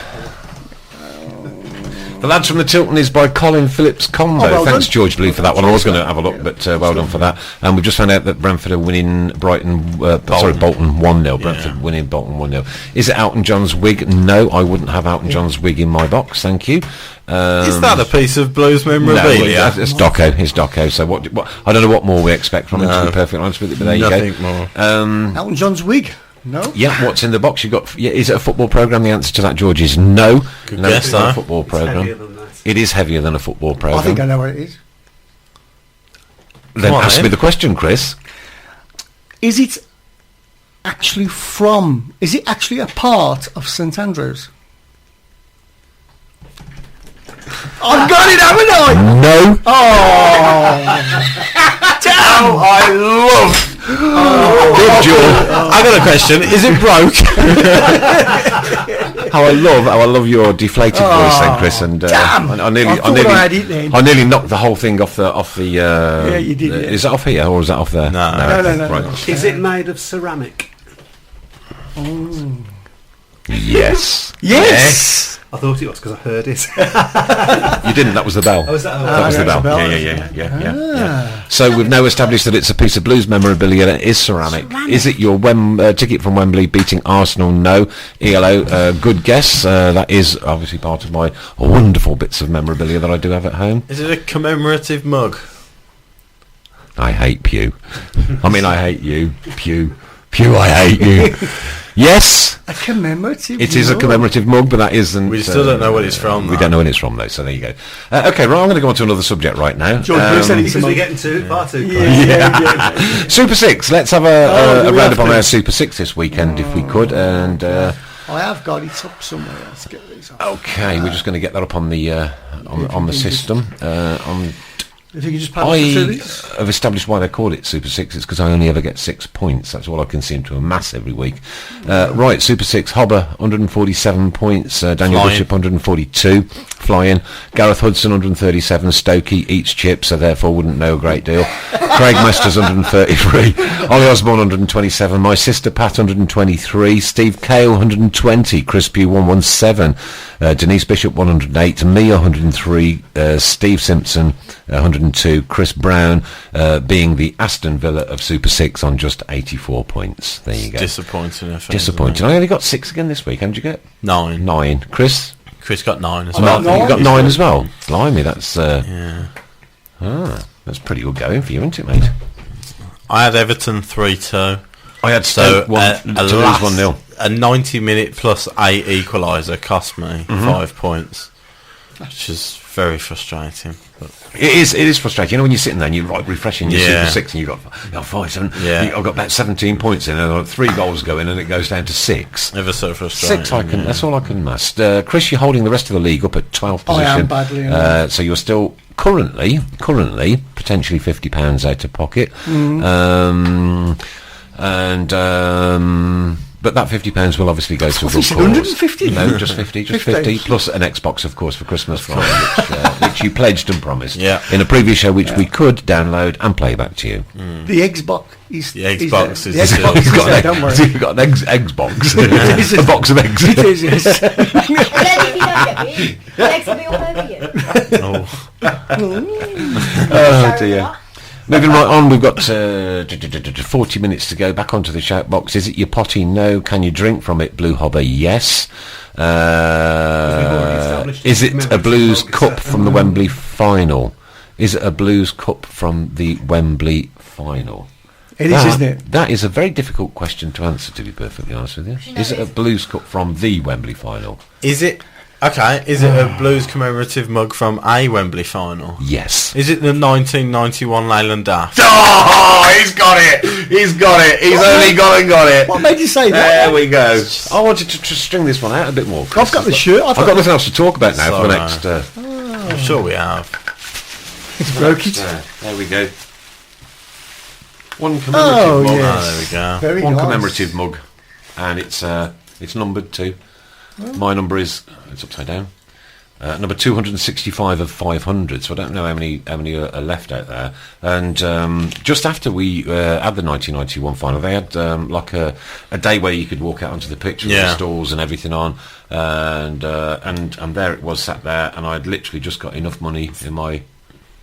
The Lads from the Tilton is by Colin Phillips Combo. Oh, well Thanks, done. George Blue, for that one. I was going to have a look, but well done for that. And we've just found out that Brentford are winning Bolton 1-0. Brentford winning Bolton 1-0. Is it Elton John's wig? No, I wouldn't have Elton John's wig in my box, thank you. Is that a piece of blues memorabilia? No, it's Doco. It's Doco. So what? I don't know what more we expect from him, to be perfectly honest with you, but there you go. Nothing more. Elton John's wig. No. Yeah, what's in the box? You've got. Yeah, is it a football programme? The answer to that, George, is no. Good No, guess, it's not though. a football Heavier programme. than that. It is heavier than a football programme. I think I know what it is. Then Come on, ask then. me the question, Chris. Is it actually from? Is it actually a part of St Andrews? I've got it, haven't I? No. Oh, I love. Good job. I got a question. Is it broke? How I love your deflated voice then, Chris. And damn. I nearly I had it then. I nearly knocked the whole thing off the. Yeah, you did. Yeah. Is that off here or is that off there? No. No. Right. Is it made of ceramic? Yes. Yes. I thought it was because I heard it. You didn't. That was the bell. Oh, was that? That was the bell. Yeah. So we've now established that it's a piece of Blues memorabilia that is ceramic. Is it your ticket from Wembley beating Arsenal? No. ELO, good guess. That is obviously part of my wonderful bits of memorabilia that I do have at home. Is it a commemorative mug? I hate Pew. I mean, I hate you. Pew, I hate you. Yes. A commemorative. It is a commemorative mug, but that isn't. We still don't know what it's from. We don't know when it's from, though. So there you go. Okay, right. I'm going to go on to another subject right now. George Bruce said it's Because a we're mug. getting far too close. Yeah. Super Six. Let's have do a we round have up on to? our Super Six this weekend, if we could. And I have got it up somewhere. Let's get these up. okay, we're just going to get that up on the on the system. If you could just pass it through I these. have established why they call it Super Six. It's because I only ever get 6 points. That's all I can seem to amass every week. Right, Super Six. Hobber, 147 points. Daniel Flying. Bishop, 142. Flying. Gareth Hudson, 137. Stokey eats chips, so therefore wouldn't know a great deal. Craig Masters, 133. Ollie Osborne, 127. My sister Pat, 123. Steve Cale, 120. Chris Pugh, 117. Denise Bishop, 108. Me, 103. Steve Simpson, 102. Chris Brown, being the Aston Villa of Super Six on just 84 points. There you go. Disappointing. I think, Disappointing. I only got 6 again this week. How did you get? 9. 9. Chris? Chris got 9 as I well. got You got 9 as well. Blimey, that's Yeah. that's pretty good going for you, isn't it, mate? I had Everton 3-2. I had So Stoke to lose last- 1-0. a 90-minute plus 8 equaliser cost me 5 points, which is very frustrating. But It is frustrating. You know when you're sitting there and you're like refreshing your Yeah. Super Six and you've got 5, 7. Yeah. I've got about 17 points in and I've got 3 goals going and it goes down to 6. ever so frustrating. 6, that's all I can master. Chris, you're holding the rest of the league up at 12th I position. am badly, yeah. So you're still currently potentially £50 out of pocket. But that £50 will obviously go to a good cause. 150? No, just 50, 50 plus an Xbox, of course, for Christmas, which you pledged and promised in a previous show, which we could download and play back to you. The Xbox is. The Xbox there. is The still- Xbox is there, don't worry. You've got an Xbox, a box of eggs. It is, yes. And then if you don't get me, the next will be all over you. Oh dear. Moving right on, we've got 40 minutes to go. Back onto the shout box. Is it your potty? No. Can you drink from it? Blue Hobber? Yes. Is it a Blues Cup from the Wembley final? Is it a Blues Cup from the Wembley final? It is, isn't it? That is a very difficult question to answer, to be perfectly honest with you. Is it a Blues Cup from the Wembley final? Is it okay? Is it a Blues commemorative mug from a Wembley final? Yes. Is it the 1991 Leyland Daft? Oh, he's got it! He's got it! He's only got it! What made you say that? There we go. I wanted to string this one out a bit more. Chris. I've got the shirt. I've got nothing else to talk about now for the Sorry. next... I'm sure we have. It's broke it. there we go. One commemorative mug. yes. Oh, there we go. Very One nice. commemorative mug. And it's numbered too. My number is... It's upside down. Number 265 of 500, so I don't know how many are left out there. And just after we had the 1991 final, they had like a day where you could walk out onto the pitch with the stalls and everything on, and there it was sat there, and I'd literally just got enough money in my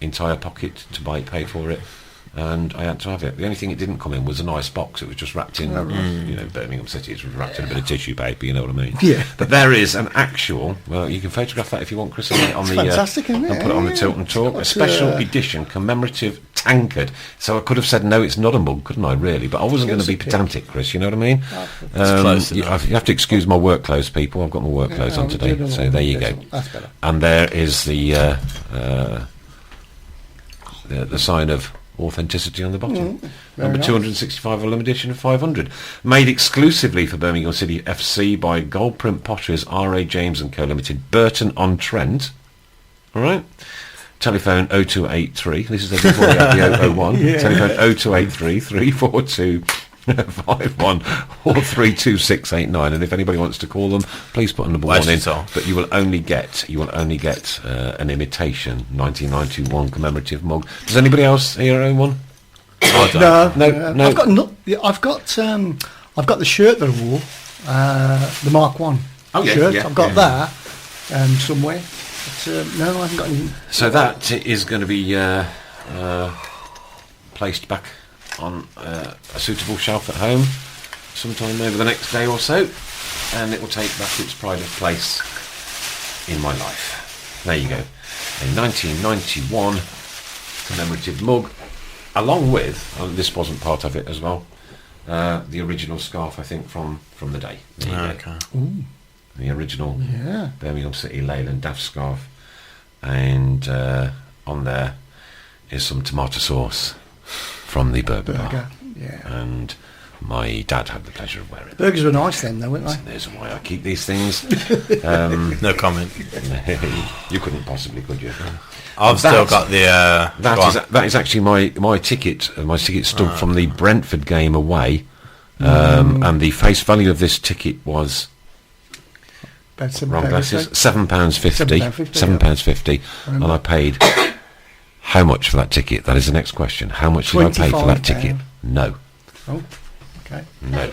entire pocket to pay for it. And I had to have it. The only thing it didn't come in was a nice box. It was just wrapped in, Birmingham City. It was wrapped in a bit of tissue paper. You know what I mean? Yeah. But there is an actual. Well, you can photograph that if you want, Chris. On the fantastic, isn't it? I'll put it on the Yeah. Tilton Talk. Got A special to, edition commemorative tankard. So I could have said no, it's not a mug, couldn't I? Really, but I wasn't going to be pedantic, Chris. You know what I mean? close You enough. have to excuse my work clothes, people. I've got my work clothes on today. So there you go. That's better. And there is the sign of authenticity on the bottom. Number 265, a limited edition of 500. Made exclusively for Birmingham City FC by Gold Print Potters, R.A. James & Co. Limited, Burton-on-Trent. All right. Telephone 0283. This is before we had the 001. Telephone 0283 342 51 or 32689. And if anybody wants to call them, please put a number one in. But you will only get an imitation 1991 commemorative mug. Does anybody else here own one? No. I've got the shirt that I wore, the Mark 1 shirt. I've got that somewhere. But, no, I haven't got any. So that is going to be placed back on a suitable shelf at home sometime over the next day or so, and it will take back its pride of place in my life. There you go. A 1991 commemorative mug, along with, this wasn't part of it as well, the original scarf, I think, from the day. There you go. Ooh. The original Birmingham City Leyland Daft scarf, and on there is some tomato sauce from the burger bar. And my dad had the pleasure of wearing it. Burgers were nice then, though, weren't they? So there's why I keep these things. No comment. You couldn't possibly, could you? I've still got the. That is actually my ticket. My ticket stub from the Brentford game away, and the face value of this ticket was. About £7.50. £7.50, and I paid how much for that ticket? That is the next question. How much did I pay for that ticket? No. Oh, okay. No.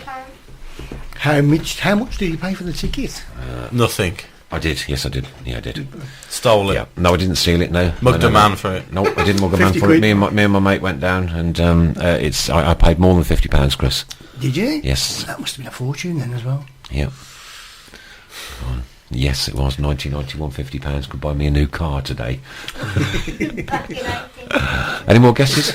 How much did you pay for the ticket? Nothing. I did. Yes, I did. Yeah, I did. Stole it. Yeah. No, I didn't steal it. No. Mugged a man for it. No, I didn't mug a man for it. Me and my mate went down, and I paid more than £50, Chris. Did you? Yes. That must have been a fortune then as well. Yeah. Yes, it was 1991. £50 could buy me a new car today. Any more guesses?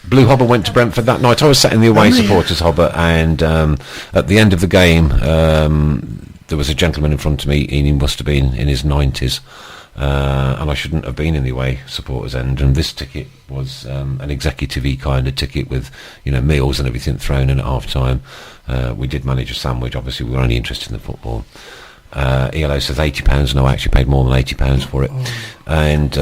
Blue Hobber went to Brentford that night. I was sat in the away supporters hobber, and at the end of the game, there was a gentleman in front of me. He must have been in his 90s, and I shouldn't have been in the away supporters end. And this ticket was an executive-y kind of ticket with, meals and everything thrown in at half time. We did manage a sandwich. Obviously, we were only interested in the football. ELO says £80. No, I actually paid more than £80 for it. And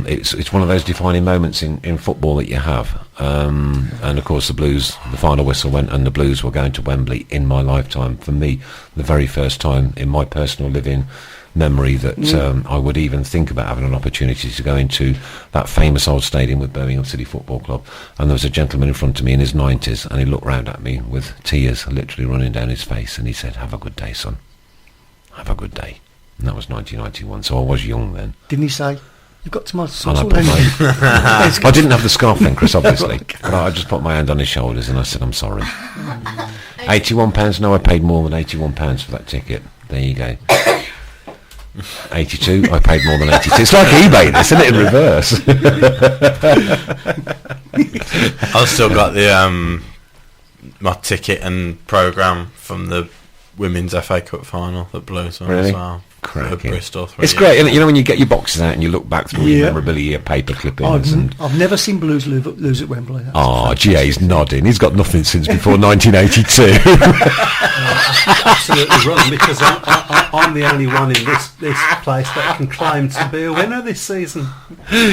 it's one of those defining moments in football that you have. And of course the Blues, the final whistle went, and the Blues were going to Wembley in my lifetime. For me, the very first time in my personal living memory that I would even think about having an opportunity to go into that famous old stadium with Birmingham City Football Club. And there was a gentleman in front of me in his 90s, and he looked round at me with tears literally running down his face, and he said, "Have a good day, son. Have a good day." And that was 1991, so I was young then. Didn't he say, "You've got tomato sauce"? I didn't have the scarf then, Chris, obviously. But I just put my hand on his shoulders and I said, "I'm sorry." £81. No, I paid more than £81 for that ticket. There you go. 82. I paid more than 82. It's like eBay, this, isn't it, in reverse? I've still got the my ticket and programme from the Women's FA Cup final that Blues won as well. Bristol. It's great, isn't it? When you get your boxes out and you look back through your memorabilia, paper clippings. I've never seen Blues lose at Wembley. GA's nodding. He's got nothing since before 1982. Absolutely wrong, because I'm the only one in this place that can claim to be a winner this season.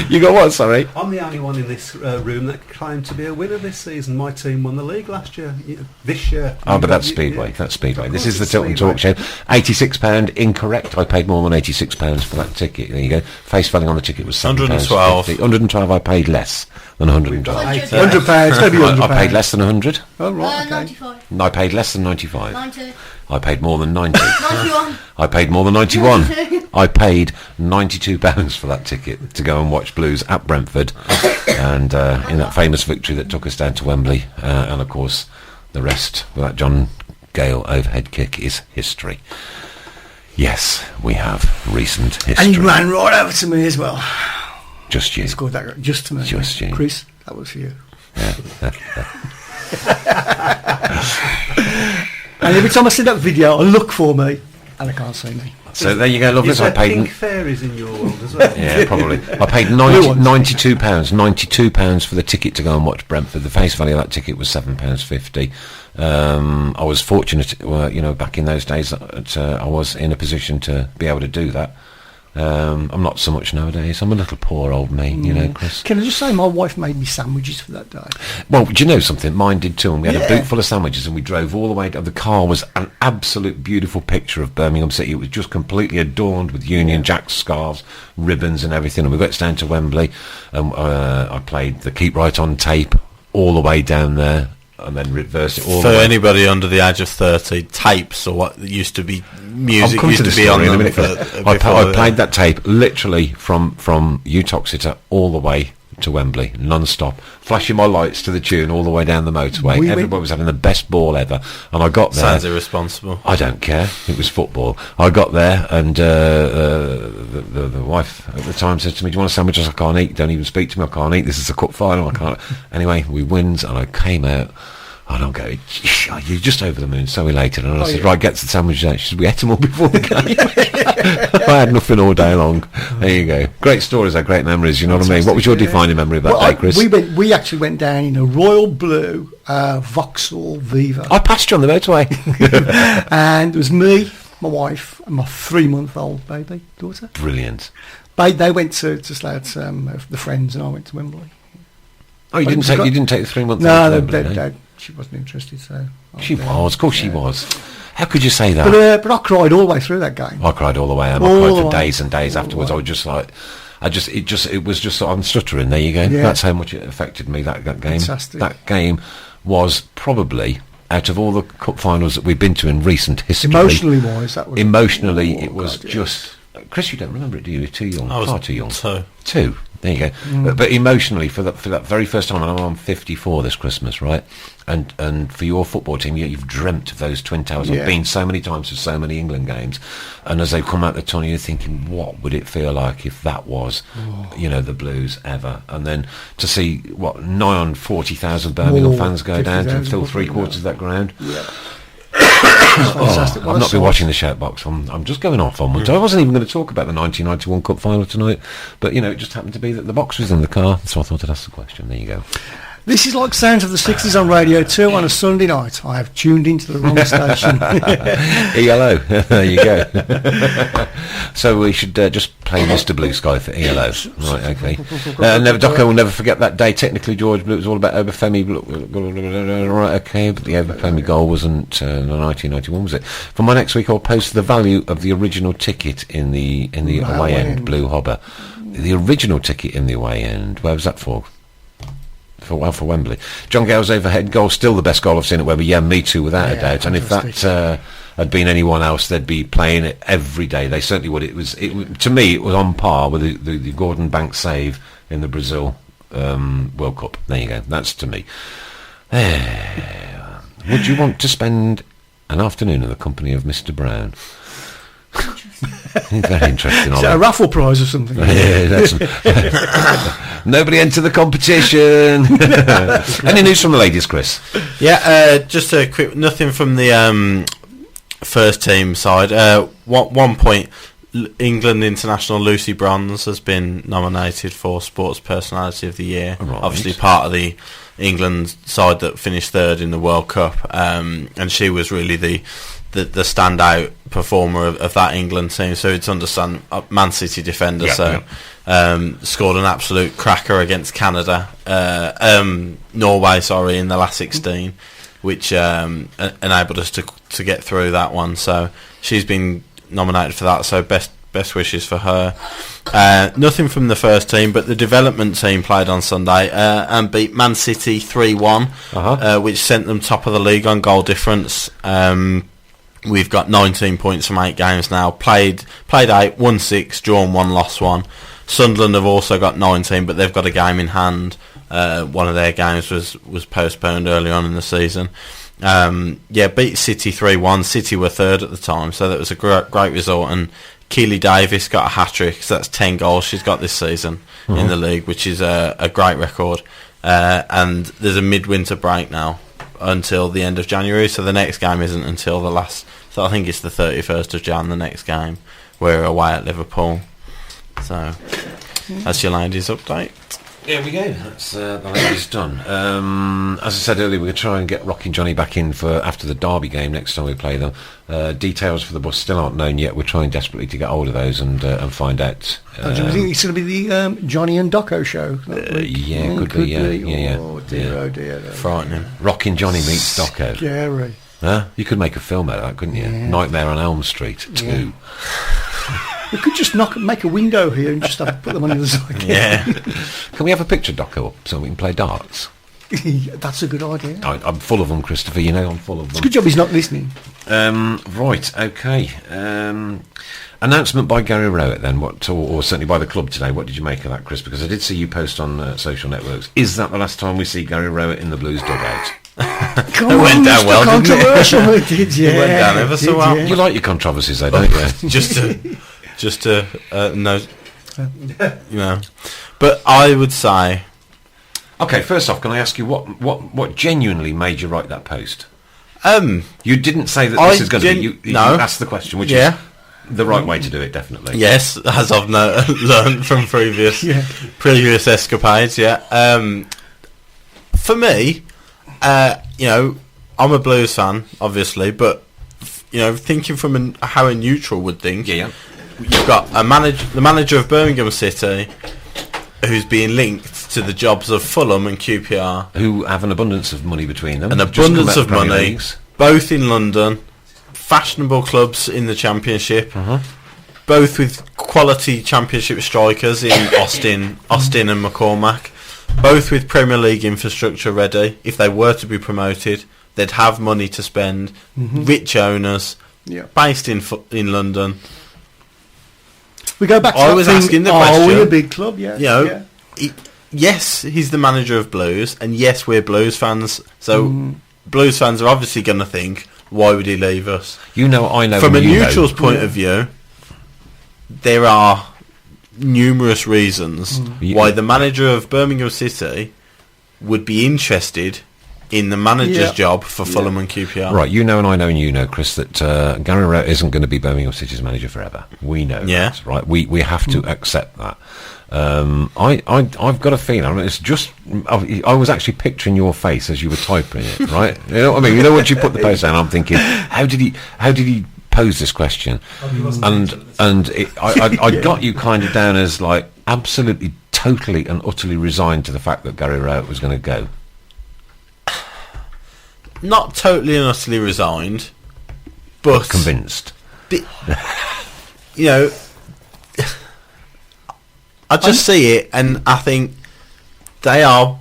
You got what, sorry? I'm the only one in this room that can claim to be a winner this season. My team won the league last year. This year. Oh, but that's Speedway. That's Speedway. This is the Tilton Talk show. £86 incorrect. I paid more than £86 for that ticket. There you go. Face value on the ticket was £7.50. £112. I paid less than £112. £100. Maybe £100. I paid less than 100. Oh right. Okay. 95. I paid less than 95. 90. I paid more than 90. 91. I paid more than 91. I paid £92 for that ticket to go and watch Blues at Brentford, and in that famous victory that took us down to Wembley, and of course the rest with that John Gale overhead kick is history. Yes, we have recent history. And he ran right over to me as well. Just you. He scored that just to me. Just you. Chris, that was for you. Yeah. And every time I see that video, I look for me, and I can't see me. So there you go, lovely. Is there pink fairies in your world as well? Yeah, probably. I paid £92 for the ticket to go and watch Brentford. The face value of that ticket was £7.50. I was fortunate, back in those days that I was in a position to be able to do that. I'm not so much nowadays. I'm a little poor old me, you know, Chris. Can I just say, my wife made me sandwiches for that day. Well, do you know something? Mine did too. And we had a Yeah. boot full of sandwiches, and we drove all the way down. The car was an absolute beautiful picture of Birmingham City. It was just completely adorned with Union Jack scarves, ribbons and everything. And we got down to Wembley, and I played the Keep Right On tape all the way down there, and then reversed it all For the way. anybody under the age of 30, tapes, or what used to be music, I'll come used to to the be on story in a them. minute. I played that tape literally from Utoxeter all the way to Wembley, non-stop, flashing my lights to the tune all the way down the motorway. Everybody was having the best ball ever, and I got there. Sounds irresponsible. I don't care. It was football. I got there, and the wife at the time said to me, "Do you want a sandwich?" I said, "I can't eat. Don't even speak to me. I can't eat. This is a cup final. I can't." Anyway, we wins, and I came out. And I'm going, you're just over the moon, so elated. And I said, right, get the sandwiches out. She said, we ate them all before the game. I had nothing all day long. There you go. Great stories, are great memories, you know what I mean? What was your defining memory of that day, Chris? We actually went down in a royal blue Vauxhall Viva. I passed you on the motorway. And it was me, my wife, and my 3-month-old baby daughter. Brilliant. They went to stay at the Friends, and I went to Wembley. Oh, you didn't take the 3-month? No, she wasn't interested. So she was, of course, she was. How could you say that? But I cried all the way through that game. I cried all the way. I cried for days and days afterwards. I was just like, it was just. I'm stuttering. There you go. Yeah. That's how much it affected me. That game. Fantastic. That game was probably, out of all the cup finals that we've been to in recent history, Emotionally wise, that was. it was God, just. Chris, you don't remember it, do you? You're too young. I was far too young. Two. There you go. But emotionally, for that very first time, and I'm 54 this Christmas, right? And for your football team, you've dreamt of those Twin Towers. Yeah. I've been so many times to so many England games, and as they come out the tunnel, you're thinking, what would it feel like if that was, the Blues ever? And then to see nigh on 40,000 Birmingham fans go down to fill 3/4 of that ground. Yeah. Fantastic. I've not been watching the shout box. I'm just going off on one. I wasn't even going to talk about the 1991 Cup final tonight, but it just happened to be that the box was in the car, so I thought I'd ask the question. There you go. This is like Sounds of the 60s on Radio 2 on a Sunday night. I have tuned into the wrong station. ELO. There you go. So we should just play Mr. Blue Sky for ELO. Right, okay. Doco will never forget that day. Technically, George, it was all about Obafemi. Right, okay, but the Obafemi goal wasn't 1991, was it? For my next week, I'll post the value of the original ticket in the away end, Blue Hobber. The original ticket in the away end. Where was that for? For Wembley. John Gale's overhead goal, still the best goal I've seen at Wembley. Yeah, me too, without a doubt. And if that had been anyone else, they'd be playing it every day. They certainly would. To me, it was on par with the Gordon Banks save in the Brazil World Cup. There you go. That's to me. Would you want to spend an afternoon in the company of Mr. Brown? Very interesting. Is that a raffle prize or something? Yeah, nobody enter the competition. Any news from the ladies, Chris? Yeah, just a quick. Nothing from the first team side. One point. England international Lucy Bronze has been nominated for Sports Personality of the Year. Right. Obviously part of the England side that finished third in the World Cup, and she was really the standout performer of that England team. So it's understand Man City defender. Scored an absolute cracker against Canada, Norway, in the last 16, which enabled us to get through that one. So she's been nominated for that. So best wishes for her. Nothing from the first team, but the development team played on Sunday and beat Man City 3-1, which sent them top of the league on goal difference. We've got 19 points from 8 games now. Played 8, won 6, drawn 1, lost 1. Sunderland have also got 19, but they've got a game in hand. One of their games was postponed early on in the season. Beat City 3-1. City were third at the time, so that was a great result. And Keely Davis got a hat-trick, so that's 10 goals she's got this season in the league, which is a great record. And there's a midwinter break now until the end of January, so the next game isn't until so I think it's the 31st of Jan, the next game. We're away at Liverpool. So that's your ladies update. There we go. That's the lady's done. As I said earlier, we're going to try and get Rockin' Johnny back in for after the Derby game next time we play them. Details for the bus still aren't known yet. We're trying desperately to get hold of those and find out. Do you think it's going to be the Johnny and Doco show? Yeah, could be. Yeah. Oh dear, oh dear. Frightening. Rockin' Johnny meets Doco. Scary. Huh? You could make a film out of that, couldn't you? Yeah. Nightmare on Elm Street 2. We could just make a window here and just put them on the other side. Yeah. Can we have a picture Doco up so we can play darts? That's a good idea. I'm full of them, Christopher. You know I'm full of them. It's a good job he's not listening. Right, okay. Announcement by Gary Rowett then, or certainly by the club today. What did you make of that, Chris? Because I did see you post on social networks. Is that the last time we see Gary Rowett in the Blues dugout? Come It went on, down Mr. well, didn't it? Controversial, it did, yeah. It went down ever so Did, well. yeah. You like your controversies though, don't you? just to know, you know. But I would say, Okay, first off, can I ask you what genuinely made you write that post? You didn't say that I this is going to be... You no. asked the question, which Yeah. is the right way to do it, definitely. yes, as I've learned from previous escapades. Yeah. For me, you know, I'm a Blues fan, obviously, but you know, thinking from how a neutral would think. Yeah. You've got the manager of Birmingham City, who's being linked to the jobs of Fulham and QPR. Who have an abundance of money between them. An Just come abundance out of Premier money, Leagues. both in London, fashionable clubs in the Championship, both with quality Championship strikers in Austin and McCormack, both with Premier League infrastructure ready. If they were to be promoted, they'd have money to spend, rich owners, based in London. We go back to I that was thing, asking the Are question. we a big club? Yeah. You know, yes, he's the manager of Blues, and yes, we're Blues fans. So Blues fans are obviously going to think, why would he leave us? You know, I know. From a and you neutral's know. point of view, there are numerous reasons why the manager of Birmingham City would be interested in the manager's job for Fulham and QPR. Right, you know and I know and you know, Chris, that Gary Rowett isn't going to be Birmingham City's manager forever. We know that, right? We have to accept that. I've got a feeling. I mean, it's just. I was actually picturing your face as you were typing it, right? You know what I mean? You know, once you put the post down, I'm thinking, how did he pose this question? I got you kind of down as like absolutely, totally, and utterly resigned to the fact that Gary Rowett was going to go. Not totally and utterly resigned, but Convinced. You know, I just see it, and I think they are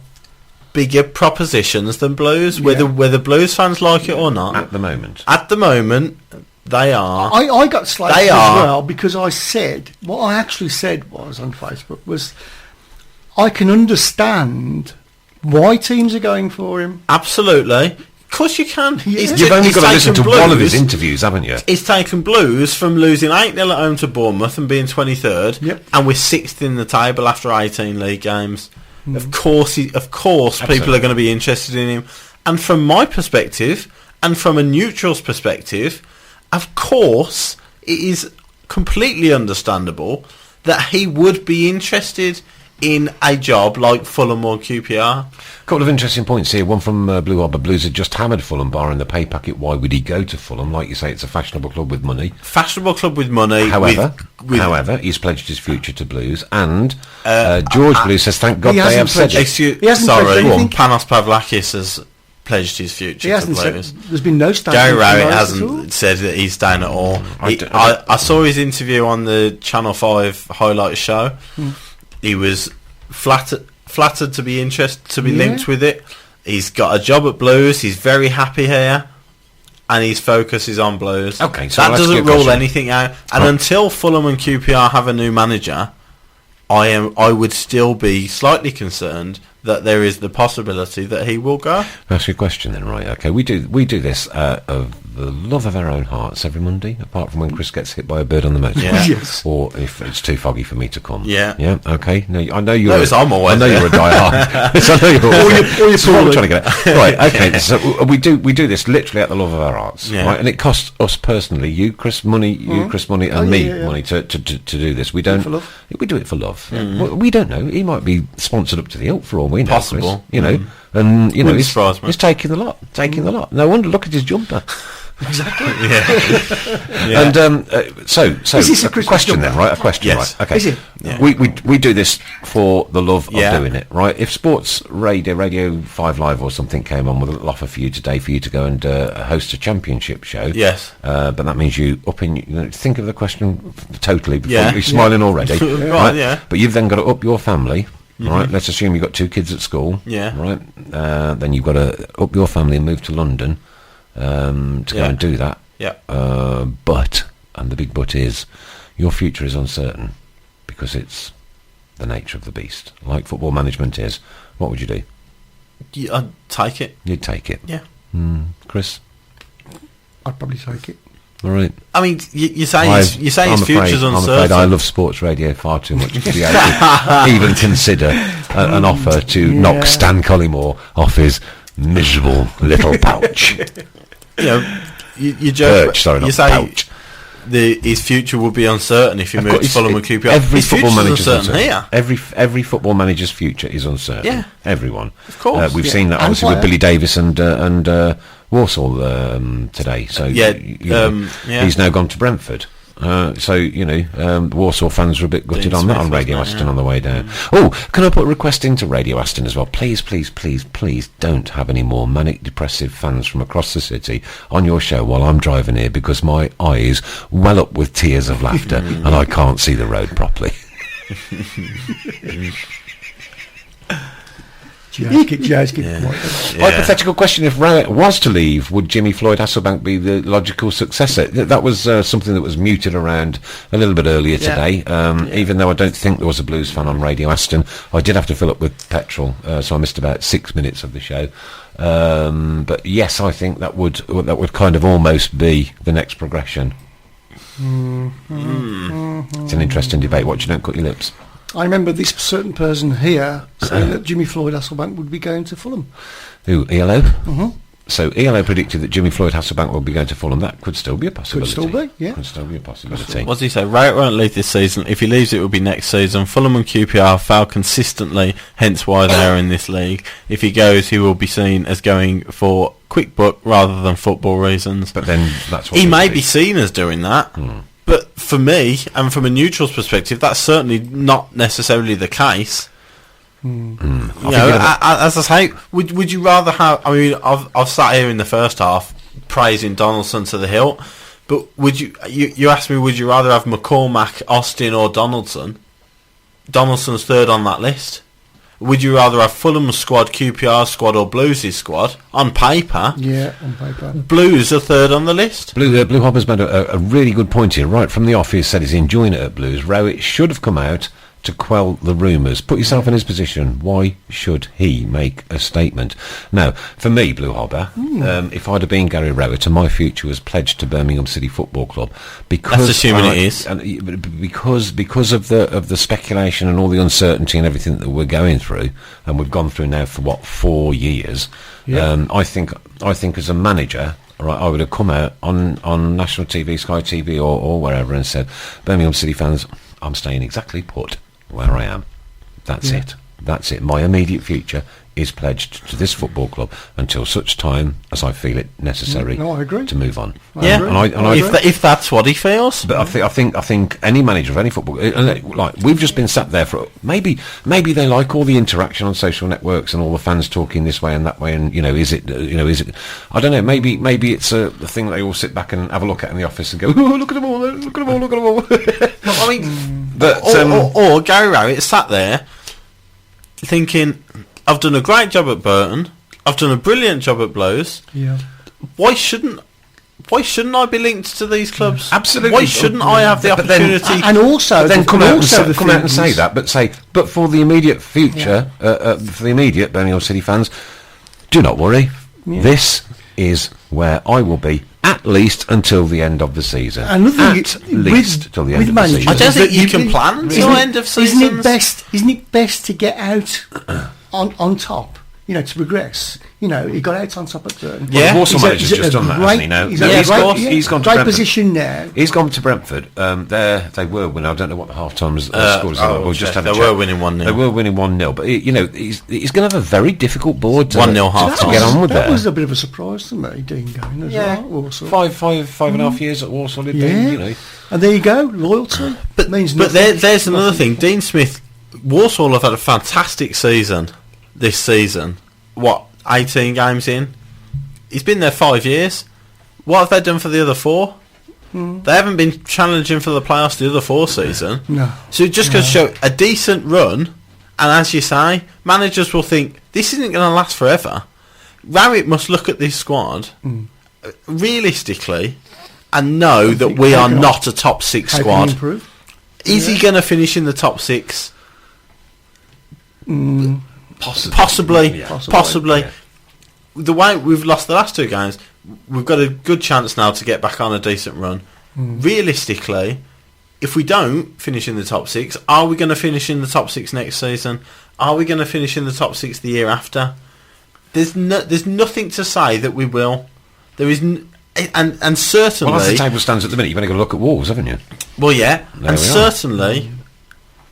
bigger propositions than Blues, whether Blues fans like it or not. At the moment. At the moment, they are. I got slated as well because I said, what I actually said was on Facebook was, I can understand why teams are going for him. Absolutely. Of course you can. You've only got to listen to one of his interviews, haven't you? He's taken Blues from losing 8-0 at home to Bournemouth and being 23rd, and we're 6th in the table after 18 league games. Of course, people are going to be interested in him. And from my perspective, and from a neutral's perspective, of course, it is completely understandable that he would be interested in a job like Fulham or QPR. A couple of interesting points here. One from Blue Arbor Blues had just hammered Fulham bar in the pay packet. Why would he go to Fulham? Like you say, it's a fashionable club with money. Fashionable club with money. However, he's pledged his future to Blues. And George Blues says, thank God they have said it. Sorry, Panos Pavlakis has pledged his future to Blues. There's been no statement. Gary Rowett hasn't said that he's staying at all. I saw his interview on the Channel 5 highlight show. He was flattered to be linked with it. He's got a job at Blues. He's very happy here, and his focus is on Blues. Okay, so that doesn't rule anything out. And until Fulham and QPR have a new manager, I would still be slightly concerned that there is the possibility that he will go. Ask you a question then, right? Okay, we do this of the love of our own hearts every Monday, apart from when Chris gets hit by a bird on the motorway, Yes. or if it's too foggy for me to come. Yeah. Okay. No, I know you're. I'm always I know you're a diehard. So I know you're. That's what I'm trying to get at. Right. Okay. So we do this literally at the love of our hearts, right? And it costs us personally, you Chris money, and me money to do this. We don't. We do it for love. We don't know. He might be sponsored up to the hilt for all we know. Possible. Chris, you know, and you know, Wouldn't surprise me. he's taking the lot. Taking the lot. No wonder. Look at his jumper. Exactly. Yeah. And so Is this a a Christmas question then, jumper? right? A question, Yes. right? Okay. Is it? Yeah. We do this for the love Yeah. of doing it, right? If Sports Radio 5 Live or something came on with a little offer for you today for you to go and host a championship show, Yes. but that means you think of the question totally before Yeah. you're smiling already, Right, yeah. But you've then got to up your family. Right, let's assume you've got 2 kids at school. Yeah. Right, then you've got to up your family and move to London to go and do that. Yeah. But, and the big but is, your future is uncertain because it's the nature of the beast. Like football management is. What would you do? I'd take it. You'd take it. Yeah. Chris? I'd probably take it. All right. I mean, you say his future's I'm uncertain. afraid I love sports radio far too much to be able to even consider an offer to knock Stan Collymore off his miserable little pouch. You know, you joke. Perch, sorry, you not say pouch. his future would be uncertain if he moved to It's- Fulham and QPR. Every His football future's manager's uncertain uncertain. here. Every football manager's future is uncertain. Yeah. Everyone. Of course. We've Yeah. seen that And obviously with player. Billy Davis and Walsall today. So Yeah, you know, yeah. he's now gone to Brentford. So you know, the Warsaw fans were a bit gutted Dean on that Smith, on Radio wasn't it? Aston Yeah. on the way down. Oh, can I put a request into Radio Aston as well? Please, please, please, please don't have any more manic depressive fans from across the city on your show while I'm driving here because my eyes well up with tears of laughter and I can't see the road properly. Jazz, Hypothetical question: if Rowett was to leave, would Jimmy Floyd Hasselbank be the logical successor? That was something that was muted around a little bit earlier today. Even though I don't think there was a Blues fan on Radio Aston, I did have to fill up with petrol, so I missed about 6 minutes of the show. But yes, I think that would kind of almost be the next progression. It's an interesting debate. Watch you don't cut your lips. I remember this certain person here saying that Jimmy Floyd Hasselbank would be going to Fulham. Who, ELO? Mm-hmm. So ELO predicted that Jimmy Floyd Hasselbank will be going to Fulham. That could still be a possibility. Could still be, yeah. Could still be a possibility. What does he say? Rowett won't leave this season. If he leaves, it will be next season. Fulham and QPR fail consistently, hence why they are in this league. If he goes, he will be seen as going for quick buck rather than football reasons. But then that's what He we may do. be seen as doing that. But for me, and from a neutral's perspective, that's certainly not necessarily the case. You know, as I say, would you rather have? I mean, I've sat here in the first half praising Donaldson to the hilt, but would you asked me, would you rather have McCormack, Austin, or Donaldson? Donaldson's third on that list. Would you rather have Fulham's squad, QPR's squad, or Blues' squad? On paper, Yeah, on paper. Blues are third on the list. Blue Hopper's made a really good point here. Right from the off, he said he's enjoying it at Blues. Rowett should have come out to quell the rumours. Put yourself in his position. Why should he make a statement? Now, for me, Blue Hopper, if I'd have been Gary Rowett and my future was pledged to Birmingham City Football Club, because That's assuming it is. and because of the speculation and all the uncertainty and everything that we're going through, and we've gone through now for 4 years. I think as a manager, right, I would have come out on national TV, Sky TV, or wherever, and said, Birmingham City fans, I'm staying exactly put where I am. That's it. That's it. My immediate future is pledged to this football club until such time as I feel it necessary No, I agree. to move on. Yeah, if that's what he feels. But I think any manager of any football, like we've just been sat there for maybe they like all the interaction on social networks and all the fans talking this way and that way, and is it I don't know, maybe it's a thing they all sit back and have a look at in the office and go, oh, look at them all, look at them all, look at them all. I mean, But or Gary Rowett sat there thinking, I've done a great job at Burton, I've done a brilliant job at Blues. Yeah. Why shouldn't I be linked to these clubs? Absolutely. Why shouldn't I have the But then- opportunity? And also, But then come out and say things- that. But for the immediate future, for the immediate Birmingham City fans, do not worry. This is where I will be at least until the end of the season. Another At thing least till the end of the managers, season. I don't think that you can plan till end of seasons. Isn't it best to get out on top to progress. He got out on top at Burton. Yeah. The Walsall manager's he's at just a done that, great- hasn't he? Now he's at a he's great- gone. yeah, He's gone to great Brentford. position now. He's gone to Brentford. They were winning. I don't know what the half-time score is. We'll just have a they check. were winning 1-0. They were winning 1-0, but he's going to have a very difficult board to 1-0 half to get on with That there. was a bit of a surprise to me, Dean going as well. Walsall. Five and a half years at Walsall. He'd been, And there you go, loyalty. But means but nothing. there's another thing. Dean Smith, Walsall have had a fantastic season this season. 18 games in? He's been there 5 years. What have they done for the other 4? They haven't been challenging for the playoffs the other 4 season. No. So it just goes to show a decent run, and as you say, managers will think, this isn't going to last forever. Rowett must look at this squad realistically and know that we are not a top 6 How can squad. he improve? Is he going to finish in the top 6? Possibly. Yeah. The way we've lost the last 2 games, we've got a good chance now to get back on a decent run. Realistically, if we don't finish in the top 6, are we going to finish in the top 6 next season? Are we going to finish in the top 6 the year after? There's nothing to say that we will. There is, and certainly. Well, as the table stands at the minute, you've only got to look at Wolves, haven't you? Well, yeah, There and we are. certainly,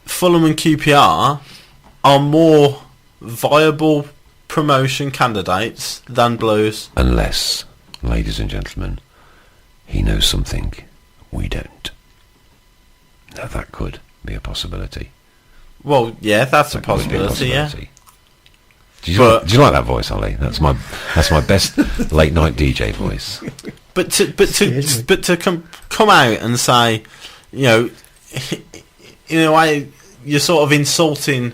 Fulham and QPR are more viable promotion candidates than Blues. Unless, ladies and gentlemen, he knows something we don't. Now that could be a possibility. Well, yeah, that's a That could be a possibility. Yeah. possibility. Do you like that voice, Ollie? That's my best late night DJ voice. But to come out and say, in a way, you're sort of insulting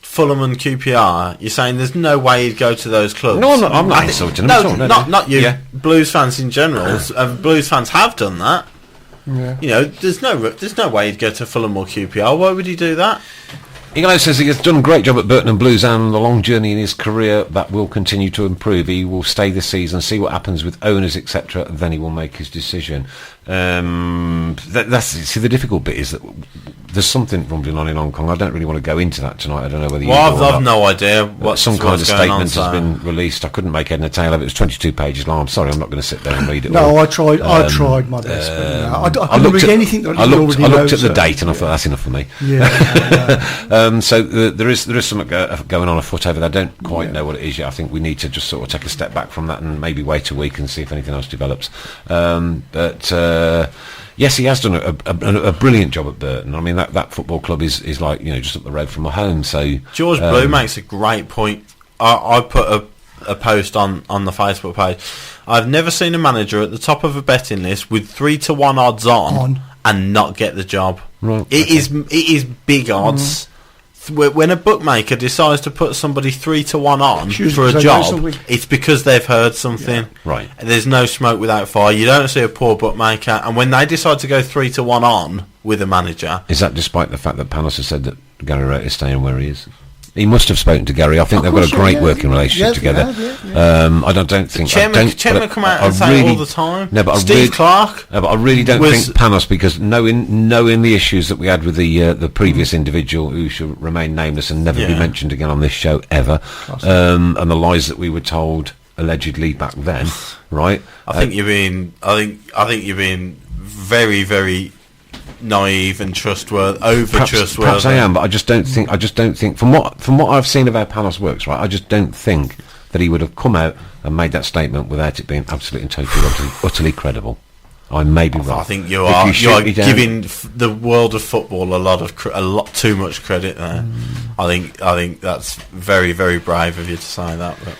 Fulham and QPR. You're saying there's no way he'd go to those clubs. No, I'm not insulting them at all. No, not you. Yeah. Blues fans in general. Blues fans have done that. Yeah. There's no way he'd go to Fulham or QPR. Why would he do that? Ingolo says he has done a great job at Burton and Blues, and the long journey in his career that will continue to improve. He will stay this season, see what happens with owners, etc. Then he will make his decision. See, the difficult bit is that there's something rumbling on in Hong Kong. I don't really want to go into that tonight. I don't know whether you. Well, do or I've not. no idea what Some kind of going on, statement has been released. I couldn't make head and tail of it. It was 22 pages long. I'm sorry, I'm not going to sit there and read it all. No, I tried my best, but no, I couldn't looked read at- anything that I looked already at the know, date and I thought that's enough for me. Yeah. So there is something going on afoot over there. I don't quite know what it is yet. I think we need to just sort of take a step back from that and maybe wait a week and see if anything else develops. Yes, he has done a brilliant job at Burton. I mean, that football club is like just up the road from my home. So George Blue makes a great point. I put a post on the Facebook page. I've never seen a manager at the top of a betting list with 3-1 odds on and not get the job. Right, It is big odds. When a bookmaker decides to put somebody 3-1 on for a job, it's because they've heard something. Yeah. Right. There's no smoke without fire. You don't see a poor bookmaker, and when they decide to go 3-1 on with a manager, is that despite the fact that Panos has said that Gary Rowett is staying where he is? He must have spoken to Gary. I think they've got a great working relationship together. I don't think Chairman come out and say it all the time. No, but Steve Clark. No, but I really don't think Panos, because knowing the issues that we had with the previous individual who should remain nameless and never be mentioned again on this show ever, and the lies that we were told allegedly back then, right? I think you're being very, very naive and trustworthy, trustworthy. Perhaps I am, but I just don't think from what I've seen of how Panos works, right? I just don't think that he would have come out and made that statement without it being absolutely and totally utterly credible. I may be wrong. I think you are giving the world of football a lot too much credit there. I think that's very, very brave of you to say that. But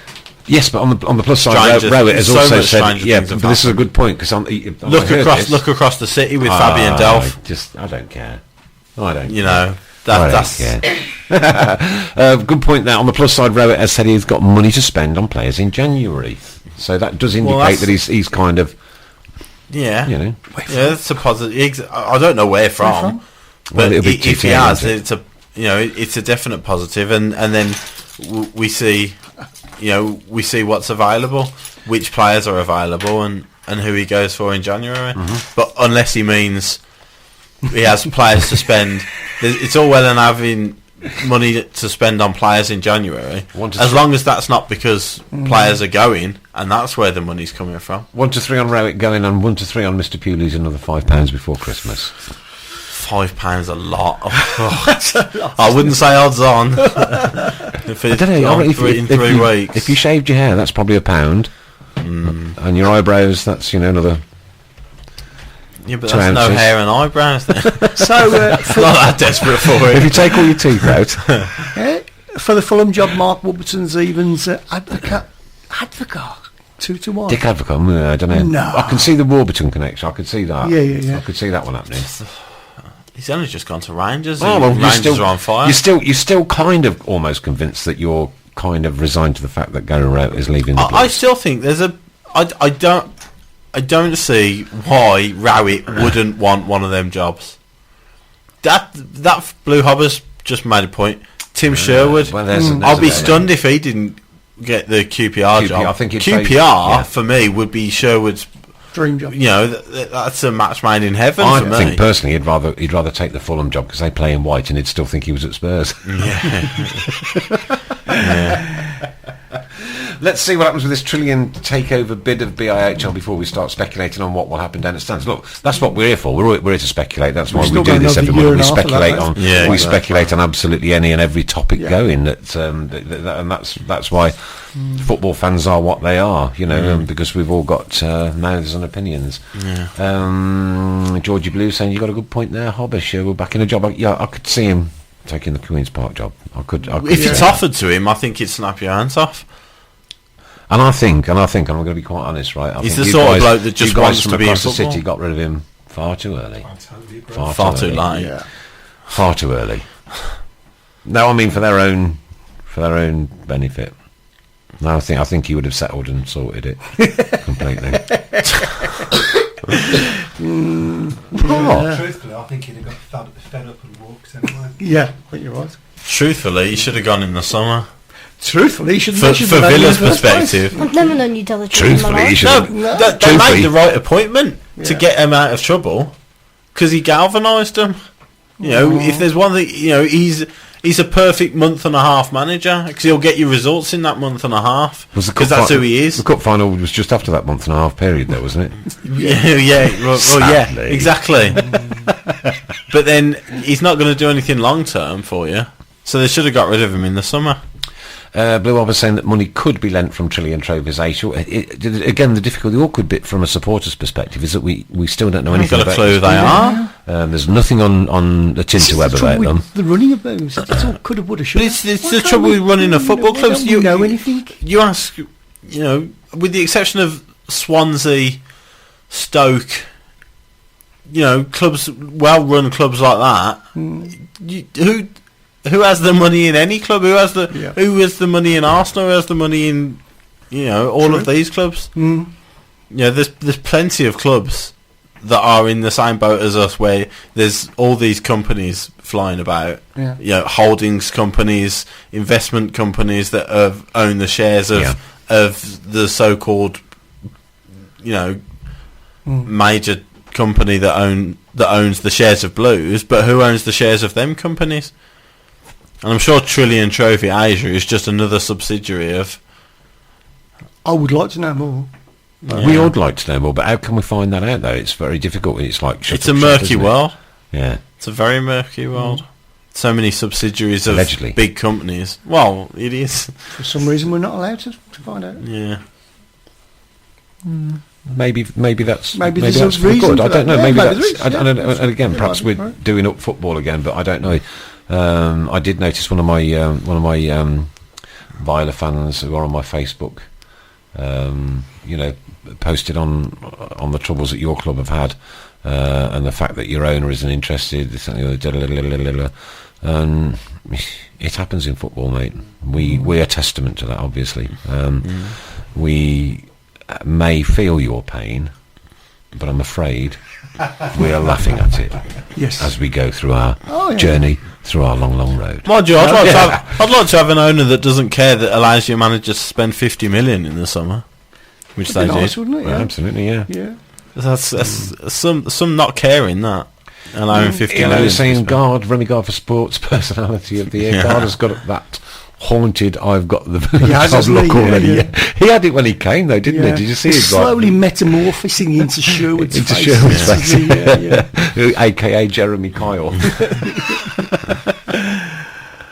yes, but on the plus side, Rowett has also said, but this is a good point, because look across the city with Fabian Delph. I don't care. I don't. That's good point there. On the plus side, Rowett has said he's got money to spend on players in January, so that does indicate that he's kind of that's a positive. I don't know where from, but if he has, it's a definite positive, and then we see what's available, which players are available, and who he goes for in January. But unless he means he has players to spend, it's all well and having money to spend on players in January, 1 to as 3. long as that's not because players are going, and that's where the money's coming from. 1 to 3 on Rowett going, and 1 to 3 on Mr. Pewley's, another £5 before Christmas. £5 a lot. I wouldn't say odds on. If I it's don't know. in 3 weeks. If you shaved your hair, that's probably £1, and your eyebrows, that's another. Yeah, but 2 that's no ounces. hair and eyebrows then. So Not that desperate for If you it. take all your teeth out, for the Fulham job, Mark Warburton's Evans Advocaat 2-1. Dick Advocaat, I don't know. No. I can see the Warburton connection. I could see that. Yeah. I could see that one happening. He's only just gone to Rangers. Oh, well, Rangers are on fire. You're still kind of almost convinced that you're kind of resigned to the fact that Gary Rowett is leaving the I Blues. still think there's a. I don't see why Rowett wouldn't want one of them jobs. That Blue Hobbers just made a point. Tim Sherwood. well, there's I'll a be bit- stunned if he didn't get the QPR job. I think he'd QPR say- yeah. for me would be Sherwood's. Dream job. That's a match made in heaven I for me. think personally he'd rather take the Fulham job because they play in white and he'd still think he was at Spurs. Let's see what happens with this trillion takeover bid of BIHL before we start speculating on what will happen down at stands. Look, that's what we're here for. We're here to speculate. That's why we still do got this another every year month. We and a half of that, speculate though. on Yeah, we exactly. speculate on absolutely any and every topic going. And that's why football fans are what they are. Because we've all got mouths and opinions. Georgie Blue saying you got a good point there. Hobbish, we're back in a job. I could see him taking the Queen's Park job. I could If it's offered to him, I think he'd snap your hands off. And I think, I'm going to be quite honest, right? I He's think the you sort of guys- bloke that just you guys wants from to be in across the football. city got rid of him far too early. Far too late. Yeah. Far too early. No, I mean for their own benefit. No, I think he would have settled and sorted it completely. Truthfully, I think he'd have got fed up and walked anyway. Yeah, I think you're right. Truthfully, he should have gone in the summer. Truthfully, you should For Villa's perspective. I've never known you tell the truth in my Truthfully, he life. should No, have. they Truthfully- made the right appointment to get him out of trouble because he galvanised them. If there's one thing, he's a perfect month and a half manager because he'll get you results in that month and a half because that's who he is. The cup final was just after that month and a half period, though, wasn't it? yeah, yeah, Sadly. exactly. But then he's not going to do anything long term for you, so they should have got rid of him in the summer. Blue Bob was saying that money could be lent from Trillion Trophies Asia. Again, the awkward bit from a supporter's perspective is that we still don't know I've anything got a about clue this. they are. There's nothing on the Tinterweb about them. The running of those, it's all coulda, woulda, But shoulda. it's the trouble with running a football club. You know anything? You ask, with the exception of Swansea, Stoke, clubs, well-run clubs like that. Who has the money in any club? Who has the money in Arsenal? Who has the money in all of these clubs? There's plenty of clubs that are in the same boat as us, where there's all these companies flying about. Holdings companies, investment companies that own the shares of the so-called major company that owns the shares of Blues, but who owns the shares of them companies? And I'm sure Trillion Trophy Asia is just another subsidiary of. I would like to know more. We would like to know more, but how can we find that out, though? It's very difficult. It's like It's a murky world. Yeah. It's a very murky world. So many subsidiaries of Allegedly. big companies. Well, it is. For some reason, we're not allowed to find out. Yeah. Maybe that's there's that's a for reason good. for I don't that. know. Yeah, Maybe maybe that's. there is, I don't know. And again, Yeah, perhaps might be we're right. doing up football again, but I don't know. I did notice one of my Viola fans who are on my Facebook. Posted on the troubles that your club have had, and the fact that your owner isn't interested. And it happens in football, mate. We're a testament to that, obviously. We may feel your pain, but I'm afraid we are laughing at it as we go through our journey through our long road. Mind you, I'd like to have an owner that doesn't care, that allows your manager to spend 50 million in the summer, which they Nice, did. wouldn't it? Yeah. Absolutely, yeah. Yeah. That's some not caring that. And I'm 50 You know, million. saying Remy Gard for Sports Personality of the Year. Yeah. Gard has got that haunted, I've got the has, job hasn't he? look already. Yeah. Yeah. He had it when he came, though, didn't he? Did you see He's his like, slowly metamorphosing into Sherwood's into face. Sherwood's Yeah, face, yeah, yeah. aka Jeremy Kyle.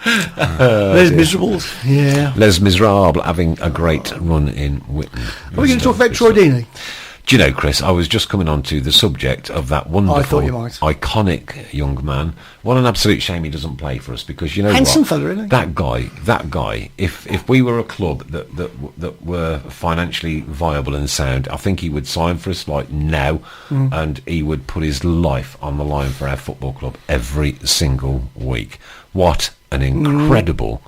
Les Miserables. Yeah. Les Miserables having a great run in Whitton. Are we going to talk about Troy Deeney? Do you know, Chris, I was just coming on to the subject of that wonderful, I thought you might. iconic young man. What an absolute shame he doesn't play for us, because you know Handsome what? fella, isn't he? That guy, if we were a club that were financially viable and sound, I think he would sign for us like now, and he would put his life on the line for our football club every single week. What an incredible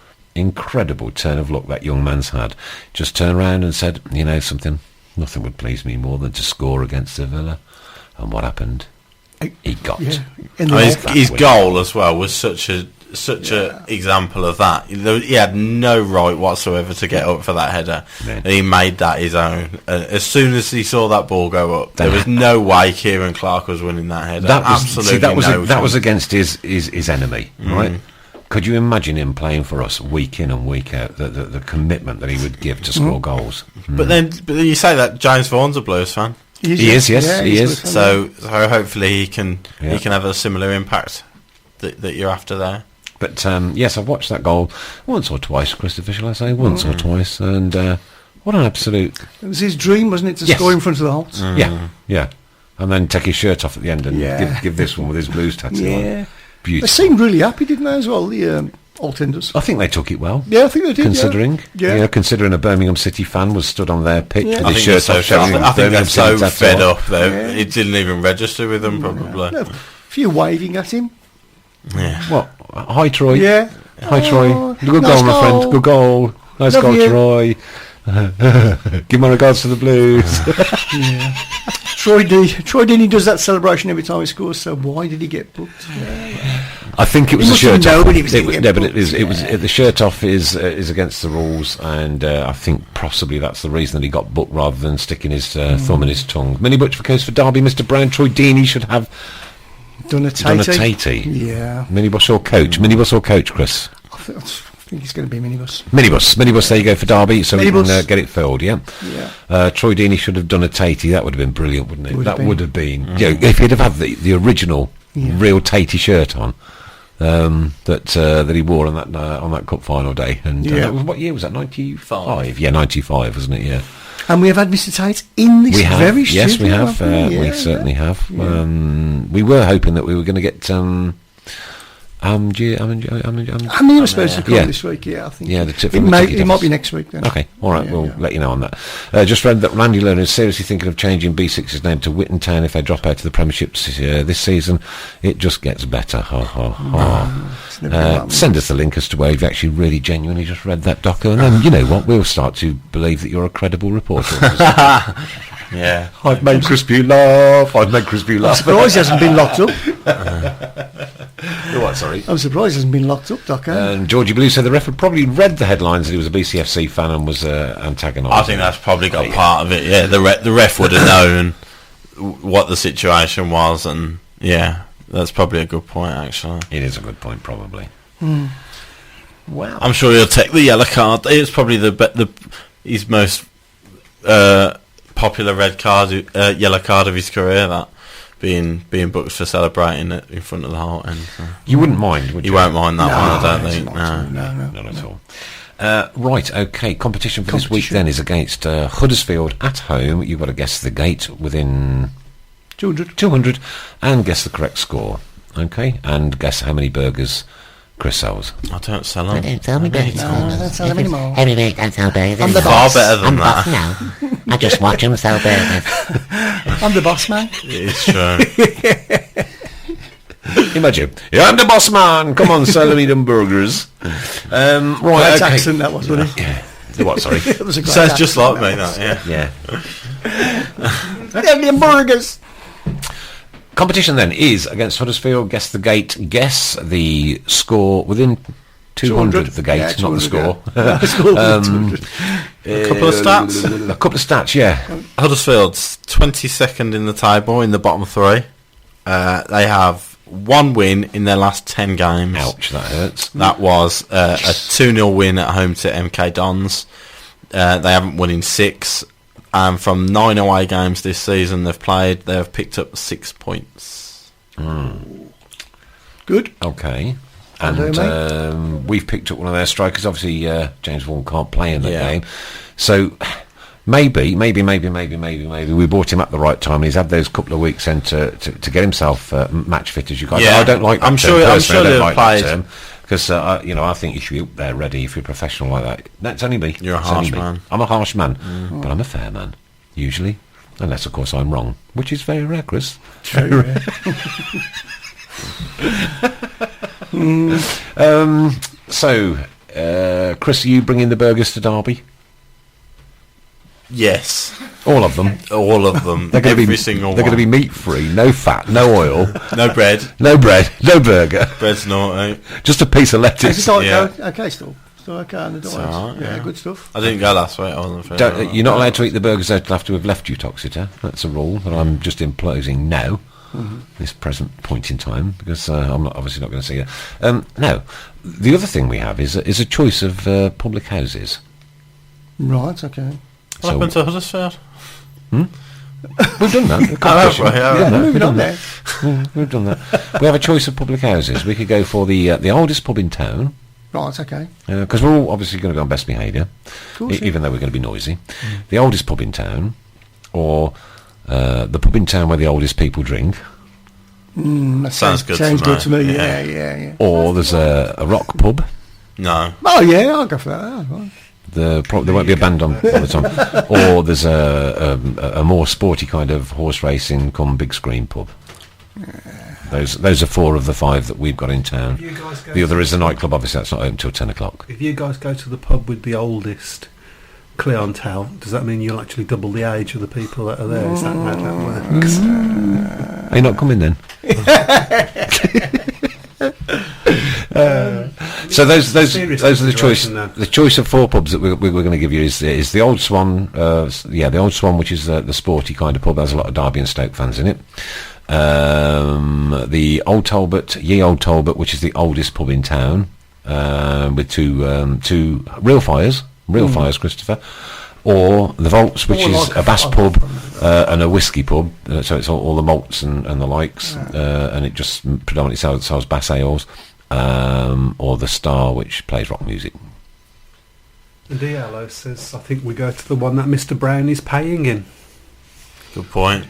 turn of luck that young man's had. Just turned around and said, you know something, nothing would please me more than to score against Villa. And what happened? He got. Yeah. His goal as well was such a example of that. He had no right whatsoever to get up for that header. Yeah. And he made that his own. As soon as he saw that ball go up, there was no way Kieran Clark was winning that header. Absolutely that was against his enemy, right? Could you imagine him playing for us week in and week out? The commitment that he would give to score goals. But then you say that James Vaughan's a Blues fan, He is, yes, he is. so hopefully he can have a similar impact that you're after there. But yes, I've watched that goal once or twice, Christopher, shall I say? Once or twice. And what an absolute... It was his dream, wasn't it, to Yes. score in front of the Holts? Yeah. And then take his shirt off at the end and Yeah. give this one with his Blues tattoo on. Yeah. They Beautiful. seemed really happy, didn't they, as well, the Altenders? I think they took it well. Yeah, I think they did. Considering, Yeah. considering a Birmingham City fan was stood on their pitch Yeah. with I his think, shirt off, showing I think they're Birmingham so City tattoo fed on. up though. Yeah. It didn't even register with them probably. No, a few waving at him. Yeah. What? Hi, Troy. Yeah. Hi, Troy. Oh, Good nice goal, my friend. goal. Good goal. Nice Love goal, you. Troy. Give my regards to the Blues. Troy Deeney does that celebration every time he scores, so why did he get booked? I think it was He the must have shirt off. known he was gonna get No, but booked. it was the shirt off is against the rules, and I think possibly that's the reason that he got booked rather than sticking his thumb in his tongue. Mini Butch for Coast for Derby, Mr. Brown. Troy Deeney should have Done a done a tatey. tatey. Yeah. Minibus or coach? Minibus or coach, Chris? I think it's going to be minibus. Minibus. There you go for Derby, so we Minibus. can get it filled. Yeah. Yeah. Troy Deeney should have done a tatey. That would have been brilliant, wouldn't it? Would have That been. would have been. You know, if he'd have had the original real tatey shirt on. That he wore on that cup final day, and that was, what year was that? 95. Yeah, 95, wasn't it? Yeah. And we have had Mr. Tate in this We have, very yes, studio. we have. haven't We certainly have. We were hoping that we were going to get Amir supposed to come yeah. this week, yeah, I think. Yeah, the tip It from the might ticket be office. next week then. Okay, all right, Yeah, we'll yeah. let you know on that. Just read that Randy Lerner is seriously thinking of changing B6's name to Whitton Town if they drop out to the Premiership this season. It just gets better. Ha, ha, ha. It's never gonna happen. Send us the link as to where you've actually really genuinely just read that doco, and then, you know what, we'll start to believe that you're a credible reporter. Yeah. I've made Crispy laugh. I'm surprised he hasn't been locked up. What, sorry? I'm surprised he hasn't been locked up, Doco. And Georgie Blue said the ref had probably read the headlines that he was a BCFC fan and was antagonised. I think that's probably got part of it. Yeah, the ref would have known what the situation was, and yeah, that's probably a good point. Actually, It is a good point, probably. Wow. I'm sure he'll take the yellow card. It's probably his most popular yellow card of his career. That being booked for celebrating it in front of the whole end. So. You wouldn't mind, would you? You won't mind that one, I don't it's think. not. No. Not at all. Right, okay. Competition for this week then is against Huddersfield at home. You've got to guess the gate within 200 and guess the correct score. Okay, and guess how many burgers Chris sells. I don't sell them. Don't tell me burgers. I don't sell them anymore. Every week don't sell burgers. I'm the anymore. Far boss. better than I'm that. boss now. I just watch them sell burgers. I'm the boss man. It's true. Imagine, yeah, I'm the boss man. Come on, sell me them burgers. Right, Great okay. accent that was, wasn't it? Yeah. What? Sorry. It was a great Sounds just accent, like me. was. That, yeah. Yeah. Them burgers. Competition then is against Huddersfield. Guess the gate. Guess the score within 200 of the gate, Yeah, not the 200, score. yeah. The score was 200. A couple of stats. A couple of stats, yeah. Huddersfield's 22nd in the table in the bottom three. They have one win in their last 10 games. Ouch, that hurts. That was a 2-0 win at home to MK Dons. They haven't won in 6. And from 9 away games this season they've played, they've picked up 6 points. Good. Okay. Hello, And we've picked up one of their strikers. Obviously, James Vaughan can't play in that game. So maybe we bought him at the right time. He's had those couple of weeks then to get himself match fit, as you guys. Yeah. I don't like that I'm term. sure Personally, I don't they've like played. that term. Because, I think you should be up there ready if you're a professional like that. That's only me. You're a It's harsh only me. man. I'm a harsh man, but I'm a fair man, usually. Unless, of course, I'm wrong, which is very rare, Chris. Very rare. So, Chris, are you bringing the burgers to Derby? Yes. All of them? All of them. They're going Every single one. They're going to be meat-free, no fat, no oil, No bread. no bread, no burger, Bread's naughty. just a piece of Is lettuce. it okay? Yeah. Okay, still okay on the diet. alright, yeah, yeah. good stuff. I didn't go last week. I wasn't feeling You're not allowed to eat the burgers after we've left you, Toxeter. That's a rule that I'm just imposing now, this present point in time, because I'm obviously not going to see it. No, the other thing we have is a choice of public houses. Right, okay. What happened to Huddersfield? We've done that. The Oh, competition. right, yeah, Yeah, right. no, we've Moving done on that. there. We've done that. We have a choice of public houses. We could go for the oldest pub in town, Right, okay. because we're all obviously going to be on best behaviour, course, yeah. even though we're going to be noisy. The oldest pub in town, or the pub in town where the oldest people drink, That Sounds good Sounds to good me. to me. Yeah. Yeah. or there's a rock pub. No. Oh yeah, I'll go for that. Oh, right. There won't be a band on all the time. Or there's a more sporty kind of horse racing come big screen pub. Those are 4 of the 5 that we've got in town. You guys go The other is a nightclub. Obviously, that's not open till 10 o'clock. If you guys go to the pub with the oldest clientele, does that mean you'll actually double the age of the people that are there? Is that how that works? Are you not coming then? So those are Serious the choice. consideration then. The choice of 4 pubs that we're going to give you is the Old Swan. The Old Swan, which is the sporty kind of pub, has a lot of Derby and Stoke fans in it. The Old Talbot, Ye Old Talbot, which is the oldest pub in town, with two real fires, Christopher. Or the Vaults, which Or is like a Bass a pub and a whiskey pub, so it's all the malts and the likes, and it just predominantly sells Bass ales, or the Star, which plays rock music. And Diallo says, I think we go to the one that Mr. Brown is paying in. Good point.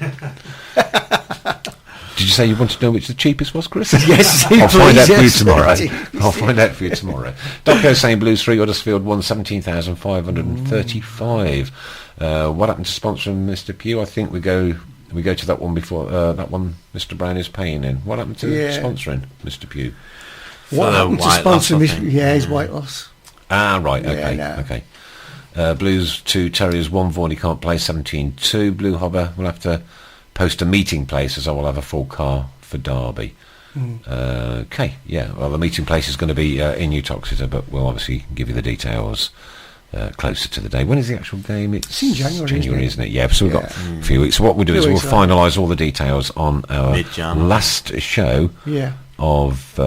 Did you say you wanted to know which the cheapest was, Chris? Yes, I'll find out for you yes. tomorrow. I'll find out for you tomorrow. Docco saying Blues 3, Huddersfield 1, 17,535. What happened to sponsoring Mr. Pugh? I think we go to that one before that one Mr. Brown is paying in. What happened to sponsoring Mr. Pugh? What the happened to weight loss, sponsor I me? think. Yeah, his weight loss. Ah, right, Yeah, okay, no. okay. Blues 2, Terriers 1, Vaughan he can't play, 17-2. Blue Hobber will have to post a meeting place, as I will have a full car for Derby. Okay, yeah, well, the meeting place is going to be in New Toxeter, but we'll obviously give you the details closer to the day. When is the actual game? It's in January, isn't it? Yeah, so we've got a few weeks. So what we'll do is we'll weeks, finalise all the details on our Mid-Jan. last show Yeah. of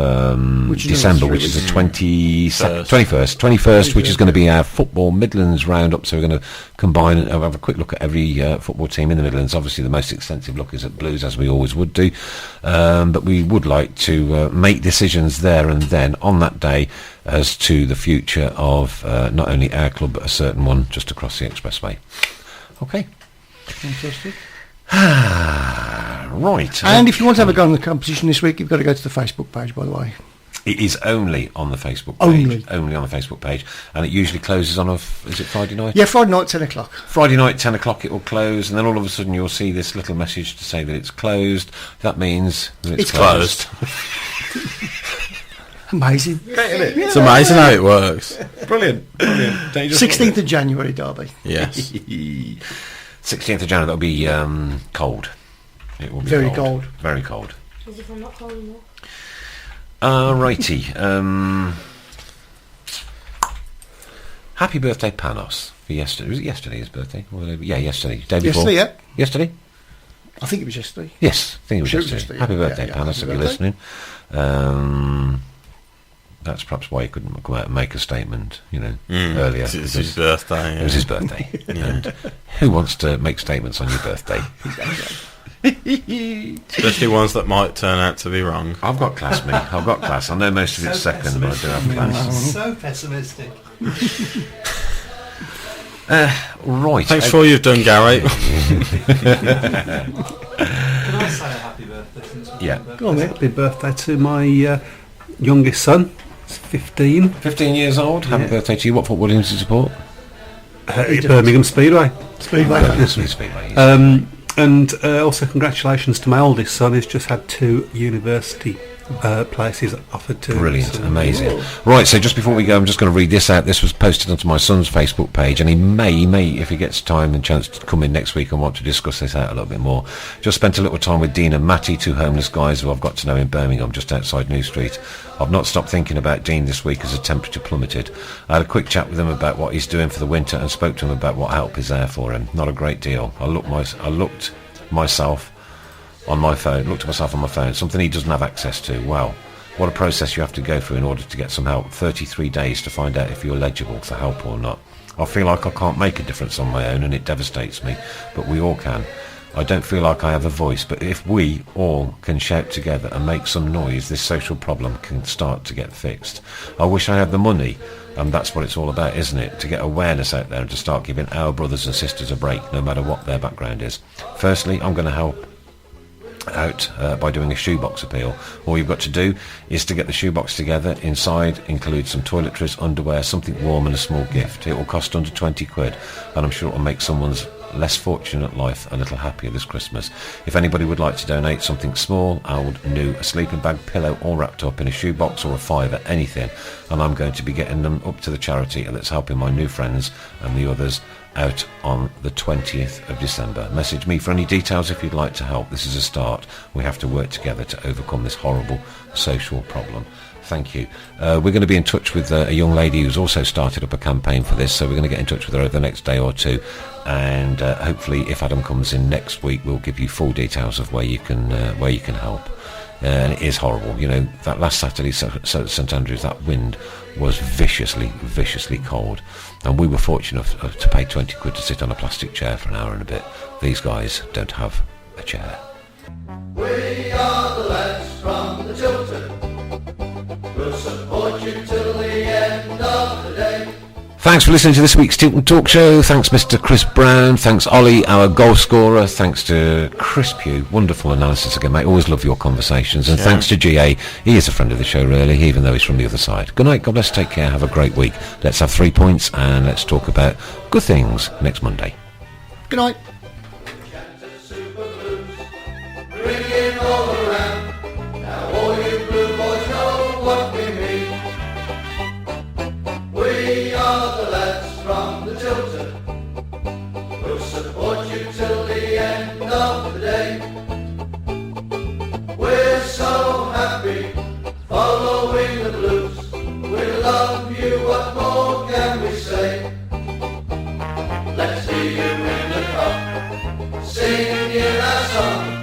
Which is December, another which is the 21st. 21st, which is going to be our Football Midlands roundup. So we're going to combine and have a quick look at every football team in the Midlands. Obviously, the most extensive look is at Blues, as we always would do. But we would like to make decisions there and then on that day as to the future of not only our club, but a certain one just across the expressway. Okay. Fantastic. Right. And if you want to have a go on the competition this week, you've got to go to the Facebook page, by the way. It is only on the Facebook page. Only on the Facebook page. And it usually closes on is it Friday night? Yeah, Friday night, 10 o'clock. Friday night, 10 o'clock it will close, and then all of a sudden you'll see this little message to say that it's closed. That means that It's closed. Amazing. It's amazing how it works. Brilliant. 16th of January, Derby. Yes. 16th of January, that'll be cold. It will be Very cold. Very cold. As if I'm not cold enough. Righty. Happy birthday, Panos, for yesterday. Was it yesterday his birthday? Yeah, yesterday. Day before. Yesterday, yeah. Yesterday? I think it was yesterday. Yes, I think it was Sure, it was yesterday. yesterday, Happy yeah. birthday, Yeah, Panos, happy if you're birthday. listening. That's perhaps why he couldn't come out and make a statement, earlier. It's because his birthday. It was his birthday. And who wants to make statements on your birthday? Especially ones that might turn out to be wrong. I've got class, me. I've got class. I know most of it's second, but I do have class. So pessimistic. Right. Thanks for all you've done, Gary. Can I say a happy birthday? Since it's Yeah. my birthday? Go on, then. Happy birthday to my youngest son. He's 15. 15 years old. Happy Yeah. birthday to you. What football team do you support? Birmingham Speedway. Speedway. And also congratulations to my oldest son, who's just had 2 university places offered to him. Brilliant, So- amazing. Right, so just before we go, I'm just going to read this out. This was posted onto my son's Facebook page, and he may, if he gets time and chance to come in next week and want to discuss this out a little bit more. Just spent a little time with Dean and Matty, 2 homeless guys who I've got to know in Birmingham, just outside New Street. I've not stopped thinking about Dean this week as the temperature plummeted. I had a quick chat with him about what he's doing for the winter and spoke to him about what help is there for him. Not a great deal. I looked myself on my phone, something he doesn't have access to. Wow, what a process you have to go through in order to get some help. 33 days to find out if you're eligible for help or not. I feel like I can't make a difference on my own, and it devastates me, but we all can. I don't feel like I have a voice, but if we all can shout together and make some noise, this social problem can start to get fixed. I wish I had the money, and that's what it's all about, isn't it? To get awareness out there and to start giving our brothers and sisters a break, no matter what their background is. Firstly, I'm going to help out by doing a shoebox appeal. All you've got to do is to get the shoebox together. Inside includes some toiletries, underwear, something warm and a small gift. It will cost under 20 quid, and I'm sure it will make someone's less fortunate life a little happier this Christmas. If anybody would like to donate something small, old, new, a sleeping bag, pillow, all wrapped up in a shoebox or a fiver, anything, and I'm going to be getting them up to the charity that's helping my new friends and the others out on the 20th of December. Message me for any details if you'd like to help. This is a start. We have to work together to overcome this horrible social problem. Thank you. We're going to be in touch with a young lady who's also started up a campaign for this, so we're going to get in touch with her over the next day or two, and hopefully if Adam comes in next week, we'll give you full details of where you can help. And it is horrible. That last Saturday, St Andrews, that wind was viciously cold, and we were fortunate enough to pay 20 quid to sit on a plastic chair for an hour and a bit. These guys don't have a chair. We are the lads from the Tilton. We'll support you till the end of the day. Thanks for listening to this week's Tilton Talk Show. Thanks Mr. Chris Brown. Thanks Ollie, our goal scorer. Thanks to Chris Pugh. Wonderful analysis again, mate. Always love your conversations. And thanks to GA. He is a friend of the show, really, even though he's from the other side. Good night. God bless. Take care. Have a great week. Let's have 3 points and let's talk about good things next Monday. Good night. Ringing all around. Now all you blue boys know what we mean. We are the lads from the Tilton. We'll support you till the end of the day. We're so happy following the blues. We love you, what more can we say? Let's hear you in the cup, singing our song.